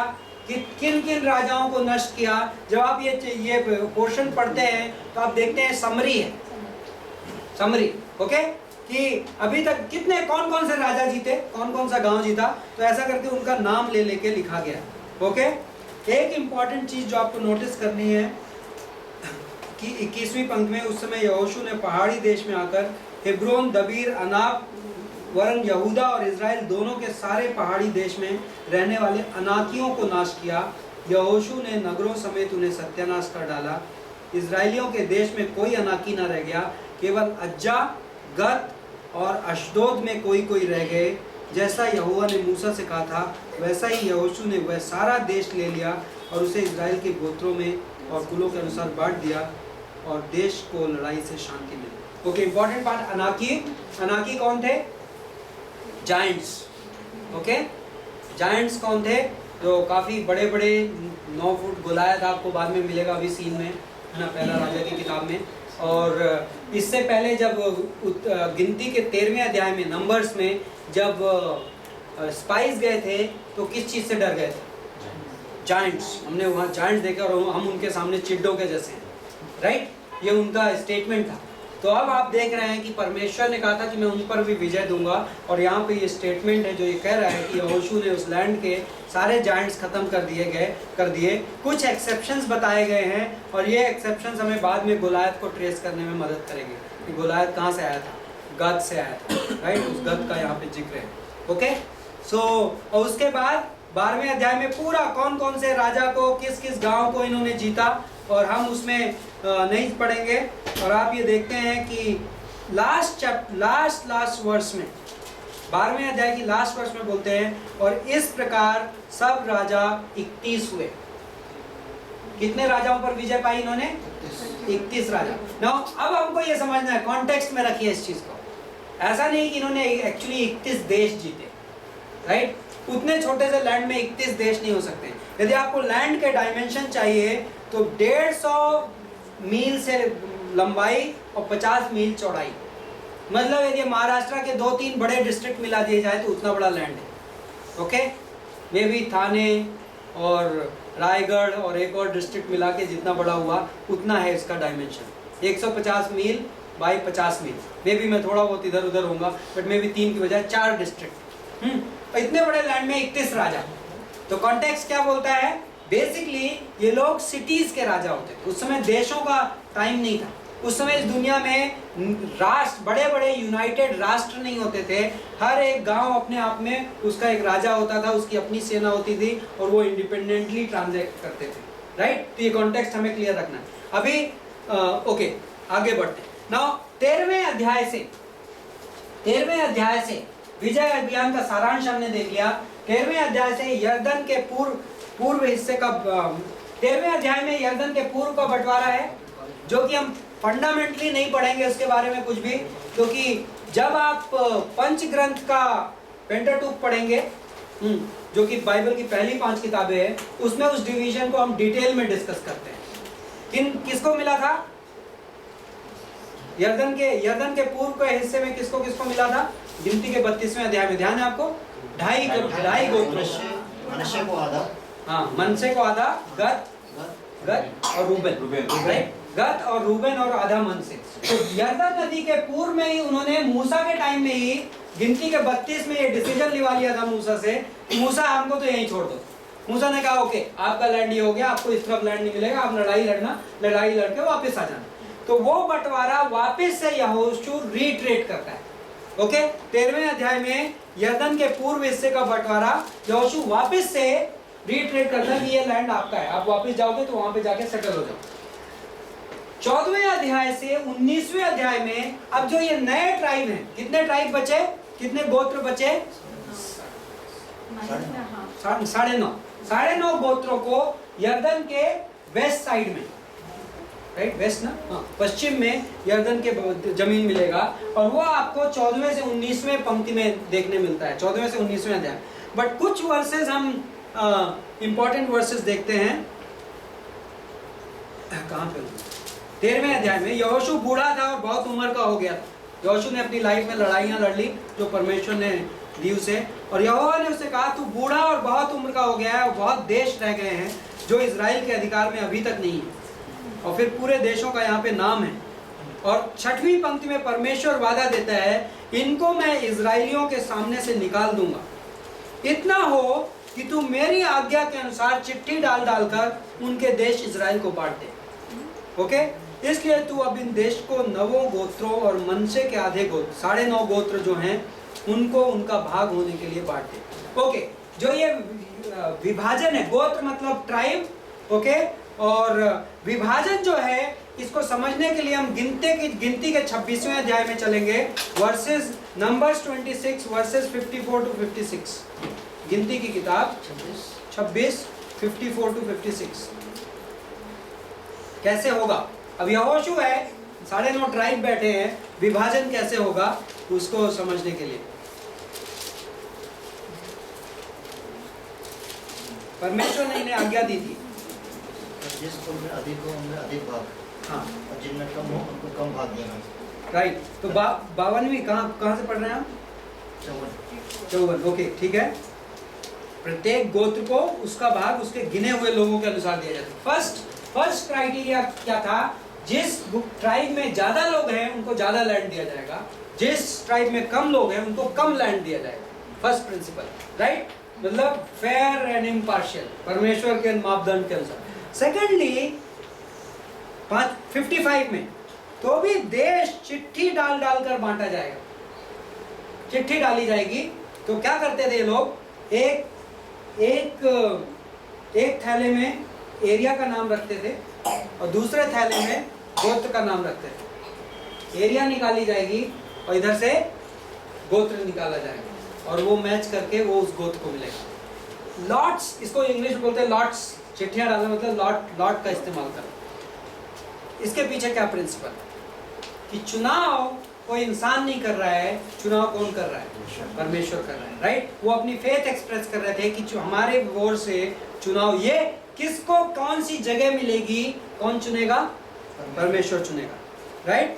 किन किन राजाओं को नष्ट किया, जब आप ये पोर्शन पढ़ते हैं तो आप देखते हैं समरी है, समरी, ओके, कि अभी तक कितने कौन कौन से राजा जीते, कौन कौन सा गांव जीता, तो ऐसा करके उनका नाम ले लेके लिखा गया, ओके। एक इंपॉर्टेंट चीज जो आपको नोटिस करनी है कि 21वीं पंक्ति में, उस समय यहोशू ने पहाड़ी देश में आकर हेब्रोन, दबीर, अनाब, वरन यहूदा और इजराइल दोनों के सारे पहाड़ी देश में रहने वाले अनाकियों को नाश किया। यहोशू ने नगरों समेत उन्हें सत्यानाश कर डाला। इजराइलियों के देश में कोई अनाकी न रह गया, केवल अज्जा, गत और अशदोद में कोई कोई रह गए। जैसा यहोवा ने मूसा से कहा था वैसा ही यहोशू ने वह सारा देश ले लिया और उसे इजराइल के गोत्रों में और कुलों के अनुसार बांट दिया, और देश को लड़ाई से शांति मिली। ओके, इंपॉर्टेंट पार्ट, अनाकी कौन थे, जायंट्स, ओके। जायंट्स कौन थे, जो काफ़ी बड़े बड़े 9 फुट गोलायत, आपको बाद में मिलेगा अभी सीन में, है ना, पहला राजा की किताब में। और इससे पहले जब गिनती के 13वें अध्याय में, नंबर्स में, जब स्पाइस गए थे तो किस चीज़ से डर गए थे, जायंट्स। हमने वहाँ जायंट्स देखे और हम उनके सामने चिड्डों के जैसे हैं, राइट, ये उनका स्टेटमेंट था। तो अब आप देख रहे हैं कि परमेश्वर ने कहा था कि मैं उन पर भी विजय दूंगा, और यहाँ पे ये स्टेटमेंट है जो ये कह रहा है कि यहोशू ने उस लैंड के सारे जायंट्स खत्म कर दिए। कुछ एक्सेप्शंस बताए गए हैं, और ये एक्सेप्शंस हमें बाद में गोलायत को ट्रेस करने में मदद करेंगे कि गोलायत कहाँ से आया था, गद से आया था, राइट। उस गद का यहाँ पे जिक्र है। ओके, सो और उसके बाद 12वें अध्याय में पूरा कौन कौन से राजा को, किस किस गांव को इन्होंने जीता, और हम उसमें नहीं पढ़ेंगे। और आप ये देखते हैं कि लास्ट वर्स में, 12वें अध्याय की लास्ट वर्स में बोलते हैं, और इस प्रकार सब राजा 31 हुए। कितने राजाओं पर विजय पाई इन्होंने? 31 राजा। नाउ अब हमको ये समझना है, कॉन्टेक्स्ट में रखिए इस चीज को। ऐसा नहीं कि इन्होंने एक्चुअली 31 देश जीते, राइट। उतने छोटे से लैंड में 31 देश नहीं हो सकते। यदि आपको लैंड के डायमेंशन चाहिए तो 150 मील से लंबाई और 50 मील चौड़ाई, मतलब यदि महाराष्ट्र के 2-3 बड़े डिस्ट्रिक्ट मिला दिए जाए तो उतना बड़ा लैंड है। ओके, मे भी थाने और रायगढ़ और एक और डिस्ट्रिक्ट मिला के जितना बड़ा हुआ उतना है इसका डायमेंशन। 150 मील बाई 50 मील। मे भी मैं थोड़ा बहुत इधर उधर होऊंगा, बट मे भी 3 की बजाय 4 डिस्ट्रिक्ट। इतने बड़े लैंड में 31 राजा। तो कॉन्टेक्स्ट क्या बोलता है? बेसिकली ये लोग सिटीज के राजा होते थे। उस समय देशों का टाइम नहीं था। उस समय इस दुनिया में राष्ट्र, बड़े बड़े यूनाइटेड राष्ट्र नहीं होते थे। हर एक गांव अपने आप में उसका एक राजा होता था, उसकी अपनी सेना होती थी, और वो इंडिपेंडेंटली ट्रांजैक्ट करते थे, राइट। तो ये कॉन्टेक्स्ट हमें क्लियर रखना है। अभी ओके, आगे बढ़ते हैं। नाउ 13वें अध्याय से विजय अभियान का सारांश हमने देख लिया। 13वें अध्याय से यर्दन के पूर्व हिस्से का 13वें अध्याय में यर्दन के पूर्व का बंटवारा है, जो कि हम फंडामेंटली नहीं पढ़ेंगे उसके बारे में कुछ भी, क्योंकि जब आप पंच ग्रंथ का पेंटाटुक पढ़ेंगे, जो कि बाइबल की पहली 5 किताबें हैं, उसमें उस डिवीजन को हम डिटेल में डिस्कस करते हैं। किसको मिला था? यर्दन के पूर्व के हिस्से में किसको किसको मिला था? गिनती के 32वें अध्याय में, ध्यान है आपको? ढाई गोत्र, मनश्शे को आधा, हाँ, मनश्शे को आधा, गद और रूबेन, राइट। गद और रूबेन और आधा मनश्शे। तो यर्दन नदी के पूर्व में ही उन्होंने मूसा के टाइम में ही गिनती के 32 में ये डिसीजन लिवा लिया था मूसा से, मूसा हमको तो यहीं छोड़ दो। मूसा ने कहा ओके, आपका लैंड ये हो गया, आपको इस तरफ लैंड नहीं मिलेगा, आप लड़ाई लड़के वापस आ जाना। तो वो बंटवारा वापस से यहोशू रिट्रेट करता है। ओके, 13वें अध्याय में यर्दन के पूर्व हिस्से का बंटवारा यहोशू वापस से रिट्रेट करता है कि ये लैंड आपका है, आप वापस जाओगे तो वहां पे जाके सेटल हो जाओ। 14वें अध्याय से 19वें अध्याय में अब जो ये नए ट्राइब हैं, कितने ट्राइब बचे, कितने गोत्र बचे? 9.5 गोत्रों को यर्दन के वेस्ट साइड में, राइट, वेस्ट ना, हाँ, पश्चिम में यर्दन के जमीन मिलेगा, और वो आपको 14वें से 19वें पंक्ति में देखने मिलता है, 14वें से 19वें अध्याय। बट कुछ वर्सेस हम इंपॉर्टेंट वर्सेस देखते हैं। कहाँ पे? 13वें अध्याय में यहोशू बूढ़ा था और बहुत उम्र का हो गया था। यहोशू ने अपनी लाइफ में लड़ाइयाँ लड़ ली जो परमेश्वर ने दी उसे, और यहोवा ने उसे कहा तू बूढ़ा और बहुत उम्र का हो गया है, और बहुत देश रह गए हैं जो इजराइल के अधिकार में अभी तक नहीं है। और फिर पूरे देशों का यहाँ पे नाम है। और 6वीं पंक्ति में परमेश्वर वादा देता है, इनको मैं इजराइलियों के सामने से निकाल दूंगा, इतना हो कि तू मेरी आज्ञा के अनुसार चिट्ठी डाल डालकर उनके देश इजराइल को बांट दे। ओके, इसलिए तू अब इन देश को 9 गोत्रों और मनश्शे के आधे गोत्र, 9.5 गोत्र जो हैं, उनको उनका भाग होने के लिए बांट दे। ओके, जो ये विभाजन है, गोत्र मतलब ट्राइब, ओके, और विभाजन जो है, इसको समझने के लिए हम गिनती के 26वें अध्याय में चलेंगे, वर्सेस नंबर्स 26 वर्सेस 54 to 56। गिनती की किताब 26 54 to 56। कैसे होगा? अब यहोशू है, 9.5 ट्राइब बैठे हैं, विभाजन कैसे होगा उसको समझने के लिए परमेश्वर ने इन्हें आज्ञा दी थी। जिसको में अधिक हो उनमें अधिक भाग, हाँ, और जिनमें कम हो उनको कम भाग देना, राइट। तो 52वीं कहाँ से पढ़ रहे हैं आप? 54। ओके, ठीक है। प्रत्येक गोत्र को उसका भाग उसके गिने हुए लोगों के अनुसार दिया जाता है। फर्स्ट क्राइटेरिया क्या था? जिस ट्राइब में ज्यादा लोग हैं उनको ज्यादा लैंड दिया जाएगा, जिस ट्राइब में कम लोग हैं उनको कम लैंड दिया जाएगा। फर्स्ट प्रिंसिपल, राइट, मतलब फेयर एंड इम्पार्शियल, परमेश्वर के मापदंड के अनुसार। सेकेंडली 55 में तो भी देश चिट्ठी डाल डाल कर बांटा जाएगा, चिट्ठी डाली जाएगी। तो क्या करते थे ये लोग, एक थैले में एरिया का नाम रखते थे और दूसरे थैले में गोत्र का नाम रखते थे। एरिया निकाली जाएगी और इधर से गोत्र निकाला जाएगा और वो मैच करके वो उस गोत्र को मिलेगा। लॉट्स, इसको इंग्लिश में बोलते हैं लॉट्स, चिट्ठियां डालना मतलब लॉट का इस्तेमाल करना। इसके पीछे क्या प्रिंसिपल कि चुनाव कोई इंसान नहीं कर रहा है, चुनाव कौन कर रहा है, परमेश्वर कर रहा है, राइट। वो अपनी फेथ एक्सप्रेस कर रहे थे कि हमारे ओर से चुनाव, ये किसको कौन सी जगह मिलेगी, कौन चुनेगा, परमेश्वर चुनेगा, राइट।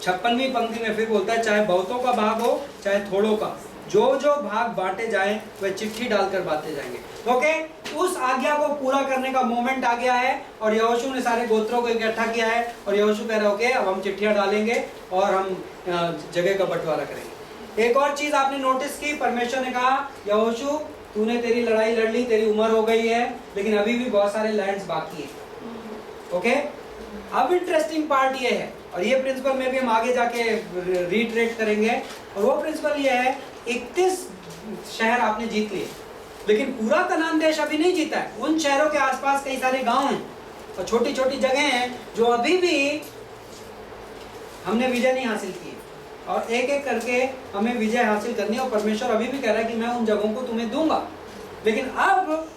56वीं पंक्ति में फिर बोलता है चाहे बहुतों का भाग हो चाहे थोड़ों का, जो जो भाग बांटे जाएं वह चिट्ठी डालकर बांटे जाएंगे। ओके, उस आज्ञा को पूरा करने का मोमेंट आ गया है और यहोशू ने सारे गोत्रों को इकट्ठा किया है और यहोशू कह रहा है ओके अब हम चिट्ठियां डालेंगे और हम जगह का बंटवारा करेंगे। एक और चीज आपने नोटिस की, परमेश्वर ने कहा यहोशू तूने तेरी लड़ाई लड़ ली, तेरी उम्र हो गई है, लेकिन अभी भी बहुत सारे लैंड्स बाकी है। ओके, अब इंटरेस्टिंग पार्ट ये है और ये प्रिंसिपल में भी हम आगे जाके रीट्रेट करेंगे, और वो प्रिंसिपल ये है 31 शहर आपने जीत लिए, लेकिन पूरा कनान देश अभी नहीं जीता है। उन शहरों के आसपास कई सारे गांव हैं और छोटी छोटी जगह हैं जो अभी भी हमने विजय नहीं हासिल की है, और एक एक करके हमें विजय हासिल करनी है। और परमेश्वर अभी भी कह रहा है कि मैं उन जगहों को तुम्हें दूंगा। लेकिन अब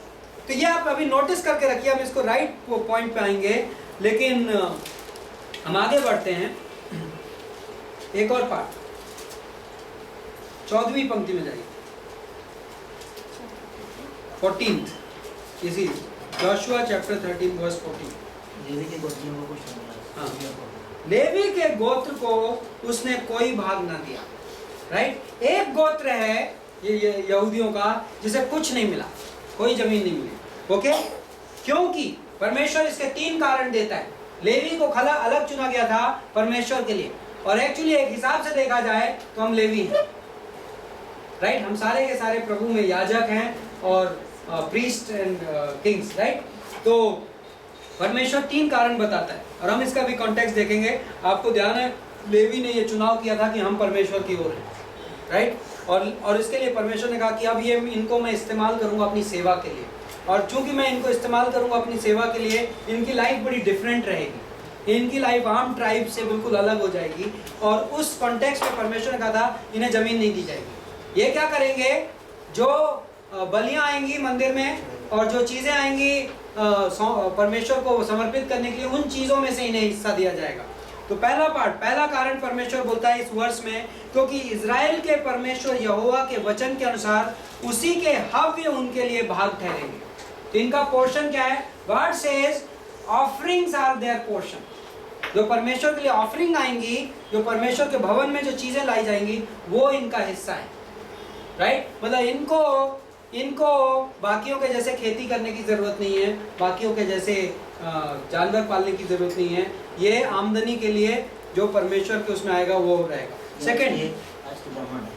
तो ये आप अभी नोटिस करके रखिए, हम इसको राइट पॉइंट पे आएंगे, लेकिन हम आगे बढ़ते हैं। एक और पार्ट 14वीं पंक्ति में जाइए, 14th, इसी जोशुआ चैप्टर 13 वर्स 14। लेवी के गोत्रियों को कुछ नहीं हाँ। मिला। लेवी के गोत्र को उसने कोई भाग ना दिया, राइट। एक गोत्र है ये यहूदियों का जिसे कुछ नहीं मिला, कोई जमीन नहीं मिली। ओके, क्योंकि परमेश्वर इसके 3 कारण देता है। लेवी को खला अलग चुना गया था परमेश्वर के लिए, और एक्चुअली एक हिसाब से देखा जाए तो हम लेवी हैं, राइट। हम सारे के सारे प्रभु में याजक हैं और प्रीस्ट एंड किंग्स, राइट। तो परमेश्वर 3 कारण बताता है और हम इसका भी कॉन्टेक्स्ट देखेंगे। आपको ध्यान है लेवी ने ये चुनाव किया था कि हम परमेश्वर की ओर हैं, राइट। और इसके लिए परमेश्वर ने कहा कि अब ये इनको मैं इस्तेमाल करूंगा अपनी सेवा के लिए, और चूंकि मैं इनको इस्तेमाल करूंगा अपनी सेवा के लिए, इनकी लाइफ बड़ी डिफरेंट रहेगी, इनकी लाइफ आम ट्राइब से बिल्कुल अलग हो जाएगी। और उस कॉन्टेक्स्ट में परमेश्वर ने कहा था इन्हें जमीन नहीं दी जाएगी। ये क्या करेंगे, जो बलियां आएंगी मंदिर में और जो चीजें आएंगी परमेश्वर को समर्पित करने के लिए, उन चीजों में से इन्हें हिस्सा दिया जाएगा। तो पहला पार्ट, पहला कारण परमेश्वर बोलता है इस वर्ष में, क्योंकि इजराइल के परमेश्वर यहोवा के वचन के अनुसार उसी के हव्य उनके लिए भाग ठहरेंगे। तो इनका पोर्शन क्या है, God says offerings are their portion. जो परमेश्वर के लिए ऑफरिंग आएंगी, जो परमेश्वर के भवन में जो चीजें लाई जाएंगी, वो इनका हिस्सा है, राइट। मतलब इनको बाकियों के जैसे खेती करने की जरूरत नहीं है, बाकियों के जैसे जानवर पालने की जरूरत नहीं है। ये आमदनी के लिए जो परमेश्वर के उसमें आएगा वो रहेगा। सेकंड, आज के ब्राह्मण है।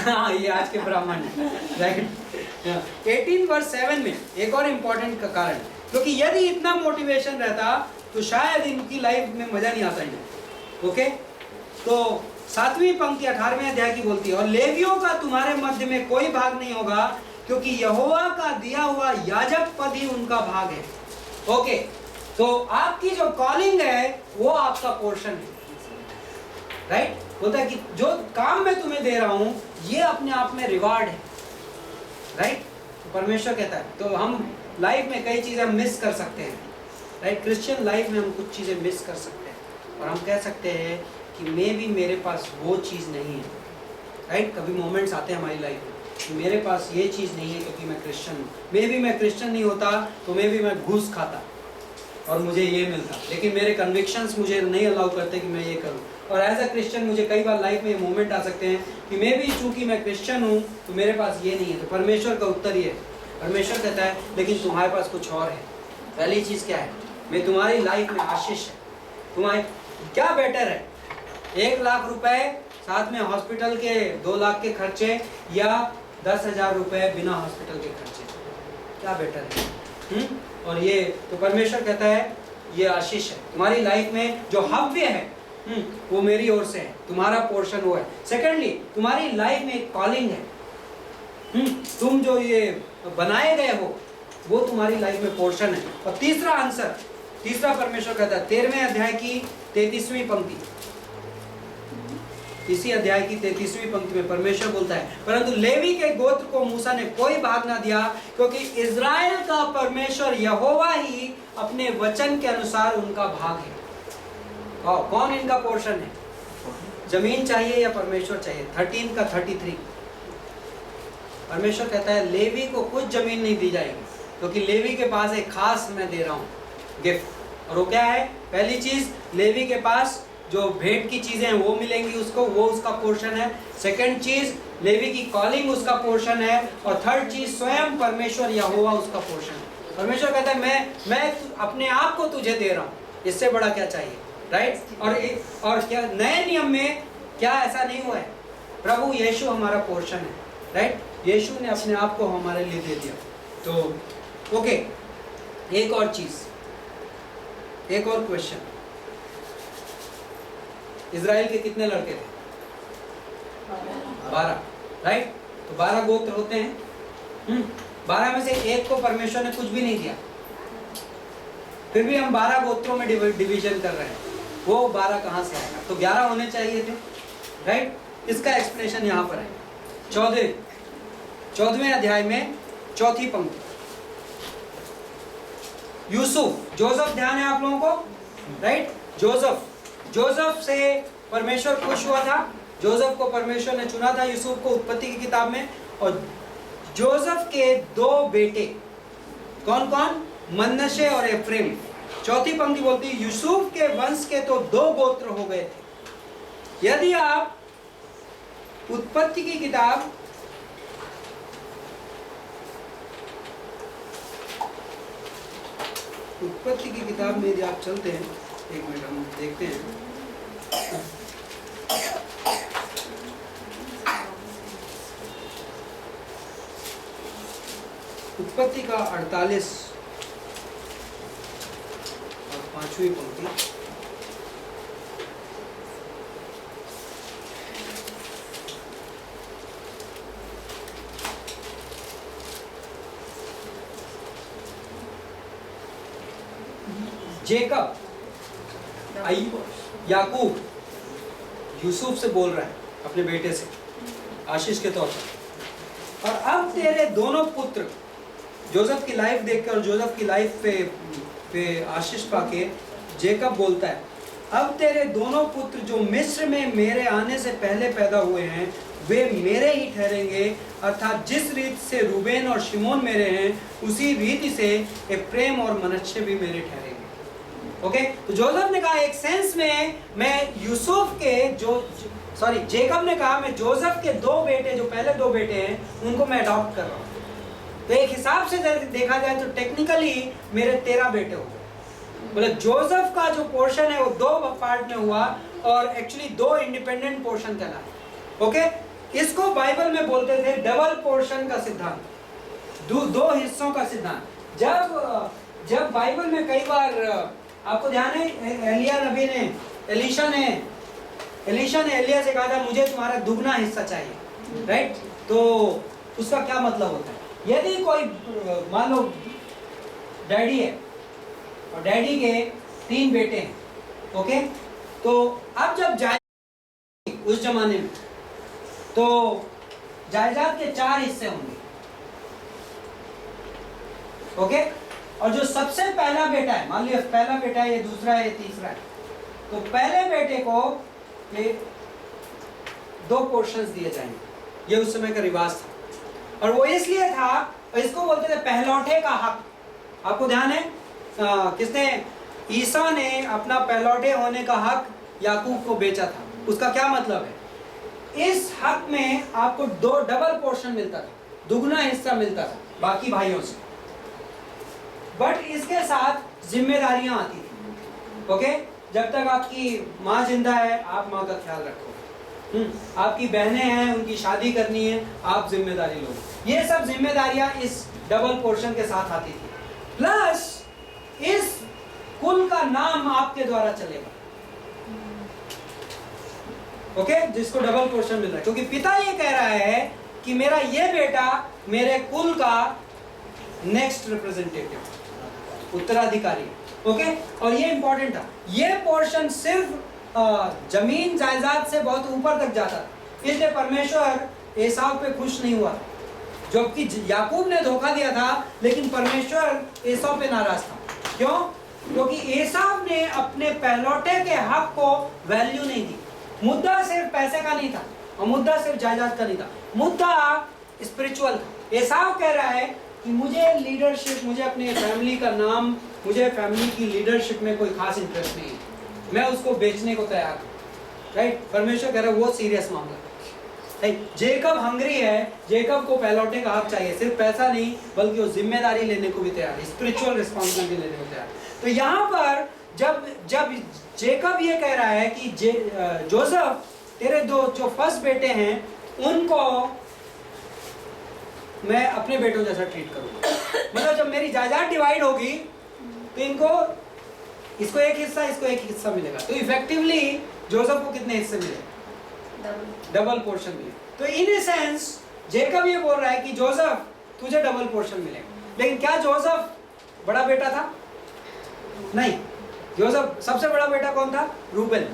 हाँ, ये आज के ब्राह्मण है, राइट। 18 वर्स 7 में एक और इम्पोर्टेंट का कारण, क्योंकि यदि इतना मोटिवेशन रहता तो शायद इनकी लाइफ में मजा नहीं आता इन्हें। ओके, तो 7वीं पंक्ति 18वें अध्याय की बोलती है, और लेवियों का तुम्हारे मध्य में कोई भाग नहीं होगा, क्योंकि यहोवा का दिया हुआ याजक पद ही उनका भाग है। ओके, तो आपकी जो कॉलिंग है वो आपका पोर्शन है, राइट। बोलता है कि जो काम मैं तुम्हें दे रहा हूं ये अपने आप में रिवार्ड है, राइट। तो परमेश्वर कहता है, तो हम लाइफ में कई चीजें मिस कर सकते हैं, राइट। क्रिश्चियन लाइफ में हम कुछ चीजें मिस कर सकते हैं और हम कह सकते हैं कि मे भी मेरे पास वो चीज़ नहीं है, राइट। कभी मोमेंट्स आते हैं हमारी लाइफ में कि मेरे पास ये चीज़ नहीं है क्योंकि मैं क्रिश्चियन हूँ। मे भी मैं क्रिश्चियन नहीं होता तो मे भी मैं घूस खाता और मुझे ये मिलता, लेकिन मेरे कन्विक्शंस मुझे नहीं अलाउ करते कि मैं ये करूँ। और एज अ क्रिश्चियन मुझे कई बार लाइफ में ये मोमेंट आ सकते हैं कि मे भी चूँकि मैं क्रिश्चियन हूँ तो मेरे पास ये नहीं है। तो परमेश्वर का उत्तर ये है, परमेश्वर कहता है लेकिन तुम्हारे पास कुछ और है। पहली चीज़ क्या है, मैं तुम्हारी लाइफ में आशीष है, तुम्हारे क्या बेटर है, 1 लाख रुपए साथ में हॉस्पिटल के 2 लाख के खर्चे या 10,000 रुपए बिना हॉस्पिटल के खर्चे, क्या बेटर है? और ये तो परमेश्वर कहता है ये आशीष है तुम्हारी लाइफ में, जो हव्य है वो मेरी ओर से है, तुम्हारा पोर्शन वो है। सेकेंडली, तुम्हारी लाइफ में एक कॉलिंग है, तुम जो ये बनाए गए हो वो तुम्हारी लाइफ में पोर्शन है। और तीसरा आंसर, तीसरा परमेश्वर कहता है 13वें अध्याय की 33वीं पंक्ति, इसी अध्याय की 33वीं पंक्ति में परमेश्वर बोलता है, परंतु लेवी के गोत्र को मूसा ने कोई भाग ना दिया, क्योंकि इज़राइल का परमेश्वर यहोवा ही अपने वचन के अनुसार उनका भाग है। कौन इनका पोर्शन है? जमीन चाहिए या परमेश्वर चाहिए? 13 का 33 परमेश्वर कहता है लेवी को कुछ जमीन नहीं दी जाएगी, क्योंकि लेवी के पास एक खास मैं दे रहा हूँ गिफ्ट। और वो क्या है? पहली चीज, लेवी के पास जो भेंट की चीजें हैं वो मिलेंगी उसको, वो उसका पोर्शन है। सेकंड चीज, लेवी की कॉलिंग उसका पोर्शन है। और थर्ड चीज, स्वयं परमेश्वर यहोवा उसका पोर्शन है। परमेश्वर कहता है मैं अपने आप को तुझे दे रहा हूँ, इससे बड़ा क्या चाहिए, राइट? और क्या नए नियम में क्या ऐसा नहीं हुआ है? प्रभु यीशु हमारा पोर्शन है, राइट? यीशु ने अपने आप को हमारे लिए दे दिया। तो ओके, एक और चीज, एक और क्वेश्चन, इज़राइल के कितने लड़के थे? 12, राइट? तो 12 गोत्र होते हैं। 12 में से एक को परमेश्वर ने कुछ भी नहीं दिया, फिर भी हम 12 गोत्रों में डिवीजन कर रहे हैं। वो 12 कहाँ से आएगा? तो 11 होने चाहिए थे, राइट? इसका एक्सप्लेनेशन यहाँ पर है 14वें अध्याय में 4थी पंक्ति। यूसुफ, जोसेफ, ध्यान है आप लोगों को, राइट? जोसेफ से परमेश्वर खुश हुआ था, जोसेफ को परमेश्वर ने चुना था यूसुफ को उत्पत्ति की किताब में। और जोसेफ के 2 बेटे कौन कौन? मनश्शे और एफ्रेम। चौथी पंक्ति बोलती है यूसुफ के वंश के तो 2 गोत्र हो गए थे। यदि आप उत्पत्ति की किताब में यदि आप चलते हैं, एक मिनट हम देखते हैं, उत्पत्ति का 48 और 5वीं पंक्ति। जेकब, याकूब यूसुफ से बोल रहा है अपने बेटे से आशीष के तौर पर, और अब तेरे दोनों पुत्र, जोसेफ की लाइफ देखकर और जोसेफ की लाइफ पे आशीष पाके जेकब बोलता है, अब तेरे दोनों पुत्र जो मिस्र में मेरे आने से पहले पैदा हुए हैं वे मेरे ही ठहरेंगे, अर्थात जिस रीत से रूबेन और शिमोन मेरे हैं उसी रीति से एफ्रेम और मनश्शे भी मेरे ठहरेंगे। ओके, तो जोसेफ ने कहा एक सेंस में मैं यूसुफ के जेकब ने कहा मैं जोसेफ के 2 बेटे, जो पहले 2 बेटे हैं उनको मैं अडॉप्ट कर रहा हूँ। तो एक हिसाब से देखा जाए तो टेक्निकली मेरे 13 बेटे हो गए। मतलब जोसेफ का जो पोर्शन है वो 2 पार्ट में हुआ और एक्चुअली 2 इंडिपेंडेंट पोर्शन कहलाए। ओके, इसको बाइबल में बोलते थे डबल पोर्शन का सिद्धांत, 2 हिस्सों का सिद्धांत। जब बाइबल में कई बार आपको ध्यान है, एलीशा ने एलिया से कहा था मुझे तुम्हारा दुगना हिस्सा चाहिए, राइट? तो उसका क्या मतलब होता है? यदि कोई मान लो डैडी है और डैडी के 3 बेटे हैं, ओके, तो अब जब जायदाद उस जमाने में तो जायदाद के 4 हिस्से होंगे, ओके, और जो सबसे पहला बेटा है, मान लिया पहला बेटा है, ये दूसरा है, ये तीसरा है, तो पहले बेटे को ये 2 पोर्शंस दिए जाएंगे। ये उस समय का रिवाज था और वो इसलिए था, इसको बोलते थे पहलौठे का हक। आपको ध्यान है किसने, ईसा ने अपना पहलौठे होने का हक याकूब को बेचा था। उसका क्या मतलब है? इस हक में आपको 2 डबल पोर्शन मिलता था, दुगना हिस्सा मिलता था बाकी भाइयों से, बट इसके साथ जिम्मेदारियां आती थी। ओके, जब तक आपकी माँ जिंदा है आप माँ का ख्याल रखो। आपकी बहनें हैं, उनकी शादी करनी है, आप जिम्मेदारी लो। ये सब जिम्मेदारियां इस डबल पोर्शन के साथ आती थी। प्लस इस कुल का नाम आपके द्वारा चलेगा। ओके, जिसको डबल पोर्शन मिल रहा है, क्योंकि पिता ये कह रहा है कि मेरा ये बेटा मेरे कुल का नेक्स्ट रिप्रेजेंटेटिव, उत्तराधिकारी। ओके, और ये इंपॉर्टेंट था। ये पोर्शन सिर्फ जमीन जायदाद से बहुत ऊपर तक जाता था, इसलिए परमेश्वर एसाव पे खुश नहीं हुआ, जबकि याकूब ने धोखा दिया था, लेकिन परमेश्वर एसाव पे नाराज था। क्यों? क्योंकि एसाव ने अपने पहलौठे के हक को वैल्यू नहीं दी। मुद्दा सिर्फ पैसे का नहीं था और मुद्दा सिर्फ जायदाद का नहीं था, मुद्दा स्पिरिचुअल था। एसाव कह रहा है कि मुझे लीडरशिप, मुझे अपने फैमिली का नाम, मुझे फैमिली की लीडरशिप में कोई खास इंटरेस्ट नहीं है, मैं उसको बेचने को तैयार हूँ। राइट? परमेश्वर कह रहा है वो सीरियस मामला है। जेकब हंग्री है, जेकब को पहलौठे का हक चाहिए, सिर्फ पैसा नहीं बल्कि वो जिम्मेदारी लेने को भी तैयार है, स्पिरिचुअल रिस्पॉन्सिबिलिटी लेने को तैयार। तो यहाँ पर जब जेकब ये कह रहा है कि जोसेफ तेरे दो जो फर्स्ट बेटे हैं उनको मैं अपने बेटों जैसा ट्रीट करूंगा, मतलब जब मेरी जायदाद डिवाइड होगी तो इसको एक हिस्सा, इसको एक हिस्सा मिलेगा। तो इफेक्टिवली जोसेफ को कितने हिस्से मिले? डबल पोर्शन मिले। तो इन ए सेंस जेकब ये बोल रहा है कि जोसेफ तुझे डबल पोर्शन मिलेगा। लेकिन क्या जोसेफ बड़ा बेटा था? नहीं। जोसेफ सबसे बड़ा बेटा कौन था? रूबेन।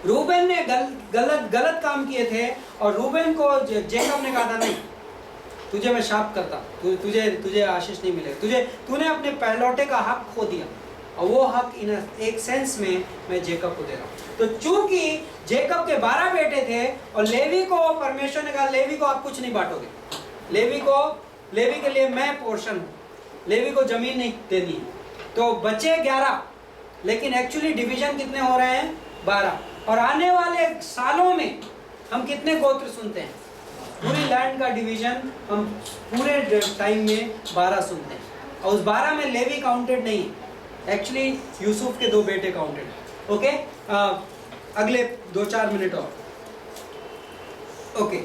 रूबेन ने गलत काम किए थे और रूबेन को जेकब ने कहा था नहीं, तुझे मैं शाप करता, तुझे आशीष नहीं मिलेगा, तूने अपने पहलौठे का हक खो दिया, और वो हक एक सेंस में मैं जेकब को दे रहा हूँ। तो चूंकि जेकब के 12 बेटे थे और लेवी को परमेश्वर ने कहा लेवी को आप कुछ नहीं बांटोगे, लेवी के लिए मैं पोर्शन हूँ, लेवी को जमीन नहीं देनी है, तो बचे 11, लेकिन एक्चुअली डिवीजन कितने हो रहे हैं? 12। और आने वाले सालों में हम कितने गोत्र सुनते हैं? पूरी लैंड का डिवीजन हम पूरे टाइम में 12 सुनते हैं, और उस 12 में लेवी काउंटेड नहीं है, एक्चुअली यूसुफ के 2 बेटे काउंटेड है। ओके, अगले 2-4 मिनट और। ओके,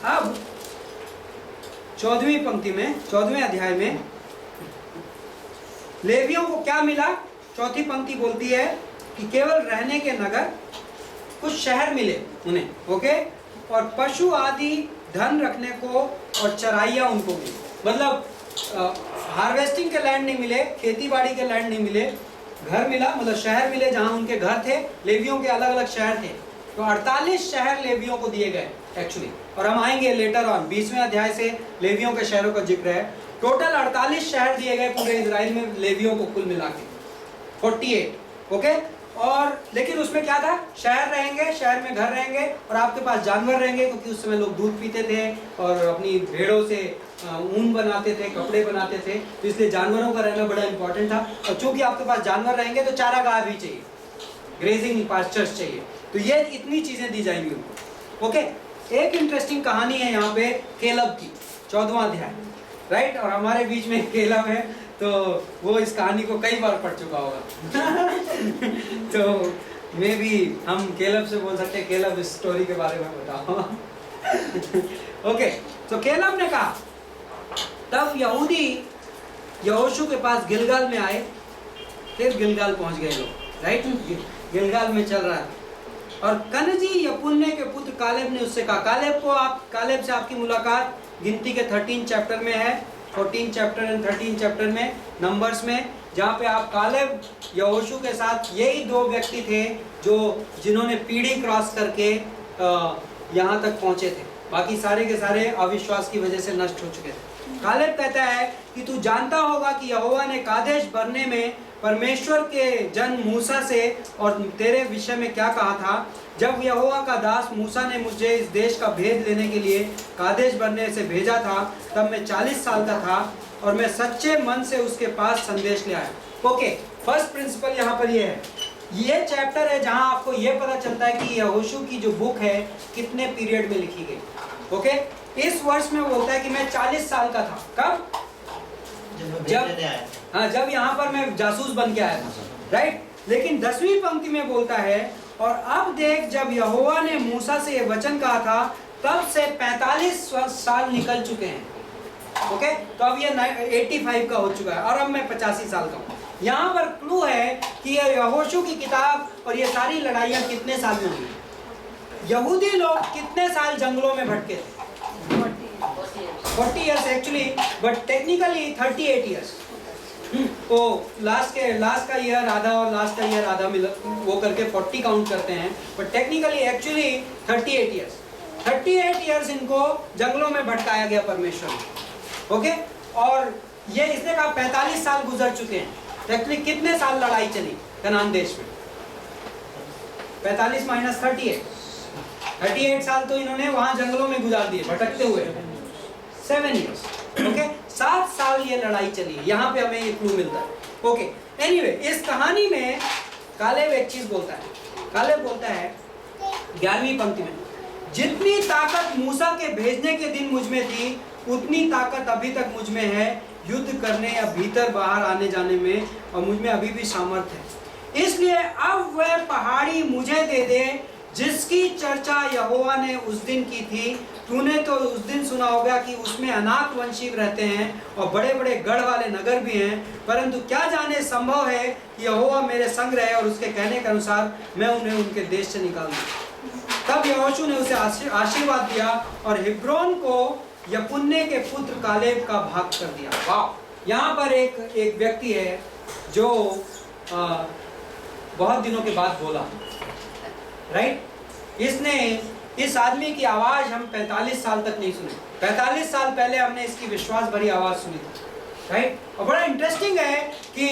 अब 14वीं पंक्ति में, 14वें अध्याय में लेवियों को क्या मिला? चौथी पंक्ति बोलती है कि केवल रहने के नगर, कुछ शहर मिले उन्हें, ओके, और पशु आदि धन रखने को और चराइया उनको मिली। मतलब हार्वेस्टिंग के लैंड नहीं मिले, खेती बाड़ी के लैंड नहीं मिले, घर मिला, मतलब शहर मिले जहां उनके घर थे। लेवियों के अलग अलग शहर थे, तो 48 शहर लेवियों को दिए गए एक्चुअली, और हम आएंगे लेटर ऑन 20वें अध्याय से लेवियों के शहरों का जिक्र है। टोटल 48 शहर दिए गए पूरे इजराइल में लेवियों को कुल मिला के 48। ओके, और लेकिन उसमें क्या था? शहर रहेंगे, शहर में घर रहेंगे, और आपके पास जानवर रहेंगे, क्योंकि उस समय लोग दूध पीते थे और अपनी भेड़ों से ऊन बनाते थे, कपड़े बनाते थे, तो इसलिए जानवरों का रहना बड़ा इंपॉर्टेंट था। और चूंकि आपके पास जानवर रहेंगे तो चारागाह भी चाहिए, ग्रेजिंग पास्चर्स चाहिए, तो ये इतनी चीजें दी जाएंगी उनको। ओके, एक इंटरेस्टिंग कहानी है यहाँ पे केलब की, 14वां अध्याय, राइट? और हमारे बीच में केलब है, तो वो इस कहानी को कई बार पढ़ चुका होगा तो मे भी हम केलब से बोल सकते हैं, केलब इस स्टोरी के बारे में बताओ ओके, तो केलब ने कहा, तब यहूदी यहोशू के पास गिलगाल में आए, फिर गिलगाल पहुंच गए लोग, राइट? गिलगाल में चल रहा है, और कनजी यपुन्ने के पुत्र कालेब ने उससे कहा, कालेब से आपकी मुलाकात गिनती के 13 चैप्टर में है, 14 चैप्टर एंड 13 चैप्टर में, नंबर्स में, जहाँ पे आप कालेब यहोशू के साथ, यही 2 व्यक्ति थे जिन्होंने पीढ़ी क्रॉस करके यहाँ तक पहुँचे थे, बाकी सारे के सारे अविश्वास की वजह से नष्ट हो चुके थे। कालेब कहता है कि तू जानता होगा कि यहोवा ने कादेश बरने में परमेश्वर के जन मूसा से और तेरे विषय में क्या कहा था। जब यहोवा का दास मूसा ने मुझे इस देश का भेद लेने के लिए कादेश बरने से भेजा था, तब मैं 40 साल का था और मैं सच्चे मन से उसके पास संदेश ले आया। ओके, फर्स्ट प्रिंसिपल यहाँ पर ये है, ये चैप्टर है जहाँ आपको ये पता चलता है कि यहोशू की जो बुक है कितने पीरियड में लिखी गई। ओके, इस वर्ष में बोलता है कि मैं 40 साल का था। कब? जब यहाँ पर मैं जासूस बन के आया था, राइट? लेकिन 10वीं पंक्ति में बोलता है, और अब देख जब यहोवा ने मूसा से ये वचन कहा था तब से 45 साल निकल चुके हैं। ओके, तो अब ये 85 का हो चुका है और अब मैं 85 साल का हूँ। यहाँ पर क्लू है कि ये यहोशू की किताब और ये सारी लड़ाइयाँ कितने साल में हुई। यहूदी लोग कितने साल जंगलों में भटके थे? 40 years actually, but technically 38 years। तो लास्ट का ईयर आधा और लास्ट का ईयर आधा मिल वो करके 40 काउंट करते हैं, but technically actually 38 years। 38 years इनको जंगलों में भटकाया गया परमेश्वर ने। ओके, और ये इसने कहा 45 साल गुजर चुके हैं। एक्चुअली कितने साल लड़ाई चली कनान देश में? 45 माइनस 38 साल तो इन्होंने वहां जंगलों में गुजार दिए भटकते हुए। 7 years। ओके, 7 साल ये लड़ाई चली है। यहाँ पे हमें ये क्लू मिलता है। ओके, एनीवे इस कहानी में कालेब एक चीज बोलता है। कालेब बोलता है 11वीं पंक्ति में, जितनी ताकत मूसा के भेजने के दिन मुझ में थी उतनी ताकत अभी तक मुझ में है, युद्ध करने या भीतर बाहर आने जाने में, और मुझ में अभी भी सामर्थ्य है। इसलिए अब वह पहाड़ी मुझे दे दे जिसकी चर्चा यहोवा ने उस दिन की थी। तूने तो उस दिन सुना होगा कि उसमें अनाक वंशी रहते हैं और बड़े बड़े गढ़ वाले नगर भी हैं, परंतु क्या जाने संभव है कि यहोवा मेरे संग रहे और उसके कहने के अनुसार मैं उन्हें उनके देश से निकाल दूं। तब यहोशू ने उसे आशीर्वाद दिया और हिब्रोन को यपुन्ने के पुत्र कालेब का भाग कर दिया। वाह, यहाँ पर एक व्यक्ति है जो बहुत दिनों के बाद बोला, राइट? इसने इस आदमी की आवाज हम 45 साल तक नहीं सुनी। 45 साल पहले हमने इसकी विश्वास भरी आवाज सुनी थी, राइट? और बड़ा इंटरेस्टिंग है कि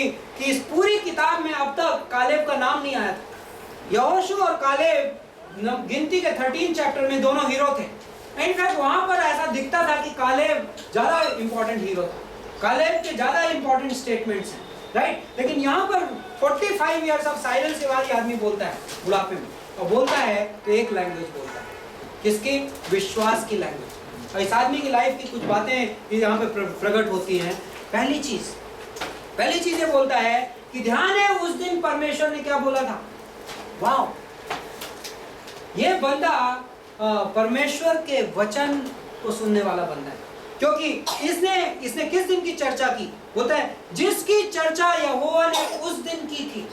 इस पूरी किताब में अब तक कालेब का नाम नहीं आया था। यहोशू और कालेब गिनती के 13 चैप्टर में दोनों हीरो थे। इनफैक्ट वहां पर ऐसा दिखता था कि कालेब ज्यादा इंपॉर्टेंट हीरो था, कालेब के ज्यादा इंपॉर्टेंट स्टेटमेंट्स हैं, राइट? लेकिन यहाँ पर 45 इयर्स ऑफ साइलेंस के बाद आदमी बोलता है बुढ़ापे में, और बोलता है तो एक लैंग्वेज बोलता है, किसकी? विश्वास की लैंग्वेज। और इस आदमी की लाइफ की कुछ बातें यहाँ पे प्रकट होती हैं। पहली चीज ये बोलता है कि ध्यान है उस दिन परमेश्वर ने क्या बोला था। वाह, ये बंदा परमेश्वर के वचन को सुनने वाला बंदा है, क्योंकि इसने किस दिन की चर्चा की? बोलता है जिसकी चर्चा यहोवा ने उस दिन की थी।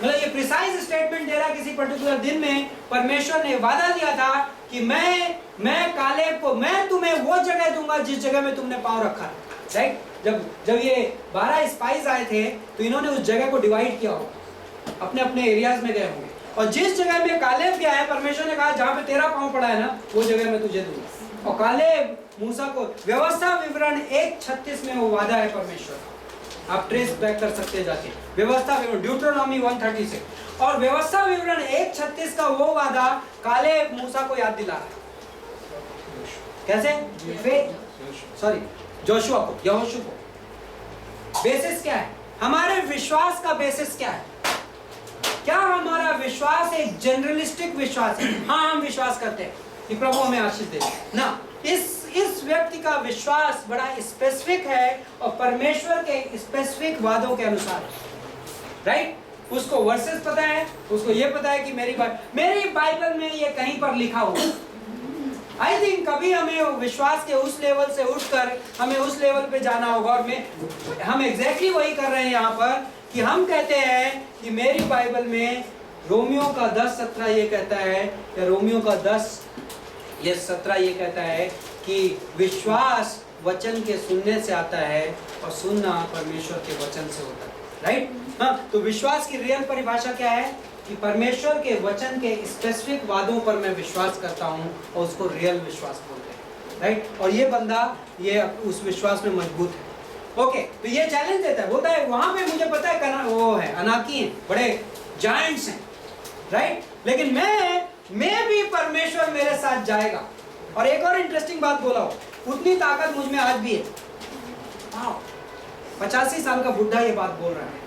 मतलब ये प्रिसाइज स्टेटमेंट दे रहा है, किसी पर्टिकुलर दिन में परमेश्वर ने वादा दिया था कि मैं कालेब को मैं तुम्हें वो जगह दूंगा जिस जगह में तुमने पांव रखा, राइट? जब ये 12 स्पाइस आए थे तो इन्होंने उस जगह को डिवाइड किया होगा, अपने अपने एरियाज में गए होंगे, और जिस जगह में कालेब गया है परमेश्वर ने कहा जहां पे तेरा पांव पड़ा है ना वो जगह मैं तुझे दूंगा। और कालेब मूसा को व्यवस्था विवरण 1:36 में वो वादा है परमेश्वर, आप ट्रेस बैक कर सकते हैं जाके व्यवस्था विवरण ड्यूटरोनॉमी 1:36, और व्यवस्था विवरण 1:36 का वो वादा कालेब मूसा को याद दिला रहा है। कैसे? जोशुआ को, यहोशू को। बेसिस क्या है? हमारे विश्वास का बेसिस क्या है? क्या हमारा विश्वास एक जनरलिस्टिक विश्वास है? हाँ, हम विश्वास करते हैं कि प्रभु हमें आशीष दे ना। इस व्यक्ति का विश्वास बड़ा स्पेसिफिक है और परमेश्वर के स्पेसिफिक वादों के अनुसार, राइट? उसको वर्सेस पता है, उसको ये पता है कि मेरी बाइबल में ये कहीं पर लिखा हुआ। आई थिंक कभी हमें विश्वास के उस लेवल से उठकर हमें उस लेवल पे जाना होगा, और हम एग्जैक्टली वही कर रहे हैं यहाँ पर कि हम कहते हैं कि मेरी बाइबल में रोमियो का 10:17 ये कहता है, या रोमियो का 10:17 ये कहता है कि विश्वास वचन के सुनने से आता है और सुनना परमेश्वर के वचन से होता है, राइट? हाँ, तो विश्वास की रियल परिभाषा क्या है कि परमेश्वर के वचन के स्पेसिफिक वादों पर मैं विश्वास करता हूँ और उसको रियल विश्वास बोलते हैं, राइट? और ये बंदा ये उस विश्वास में मजबूत है। ओके, तो ये चैलेंज देता है, बोलता है वहां पे मुझे पता है वो है अनाकी हैं, बड़े जायंट्स हैं, राइट? लेकिन मैं भी परमेश्वर मेरे साथ जाएगा। और एक और इंटरेस्टिंग बात बोला हो, उतनी ताकत मुझ में आज भी है। 85 साल का बुढ़ा ये बात बोल रहा है,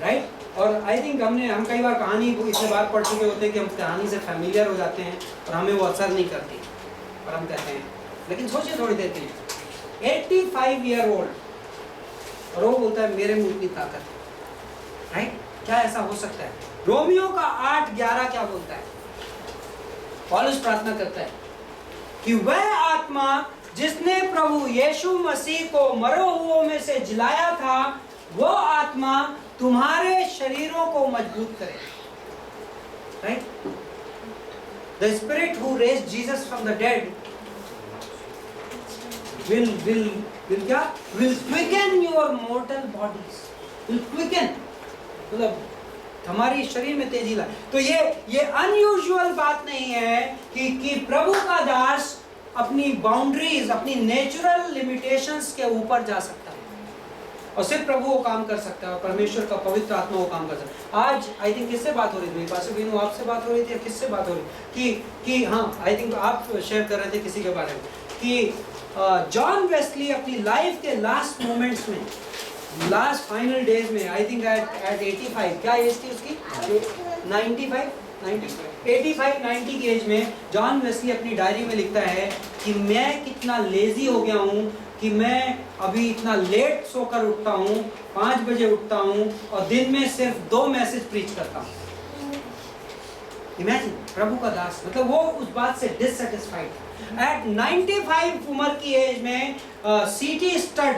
राइट? और आई थिंक हम कई बार कहानी इतने बार पढ़ चुके होते हैं कि हम कहानी से फैमिलियर हो जाते हैं और हमें वो असर नहीं करती, और हम कहते हैं, लेकिन सोचिए थोड़ी देर के लिए 85 ईयर ओल्ड, और वो बोलता है मेरे में उतनी ताकत है, राइट? क्या ऐसा हो सकता है? रोमियो का 8:11 क्या बोलता है? पौलुस प्रार्थना करता है कि वह आत्मा जिसने प्रभु यीशु मसीह को मरे हुओं में से जिलाया था, वो आत्मा तुम्हारे शरीरों को मजबूत करे। Right? The spirit who raised Jesus from the dead will क्या? Will quicken your mortal bodies. Will quicken. मतलब हमारी शरीर में तेजी लाए। तो ये अनयूजुअल बात नहीं है कि प्रभु का दास अपनी बाउंड्रीज, अपनी नेचुरल लिमिटेशंस के ऊपर जा सकता है और सिर्फ प्रभु वो काम कर सकता है और परमेश्वर का पवित्र आत्मा वो काम कर सकता है। आज आई थिंक किससे बात हो रही थी? पास्टर बीनू आपसे बात हो रही थी या किससे बात हो रही कि हाँ, आई थिंक आप शेयर कर रहे थे किसी के बारे में कि जॉन वेस्ली अपनी लाइफ के लास्ट मोमेंट्स में, लास्ट फाइनल डेज में, आई थिंक एट 85, क्या एज थी उसकी? 85-90 की एज में जॉन वेस्ली अपनी डायरी में लिखता है कि मैं कितना लेजी हो गया हूँ कि मैं अभी इतना लेट सोकर उठता हूँ, 5 बजे उठता हूँ और दिन में सिर्फ 2 मैसेज प्रीच करता हूँ। इमेजिन, प्रभु का दास, मतलब वो उस बात से डिससैटिस्फाइड था। एट 95 उम्र की एज में सिटी स्टड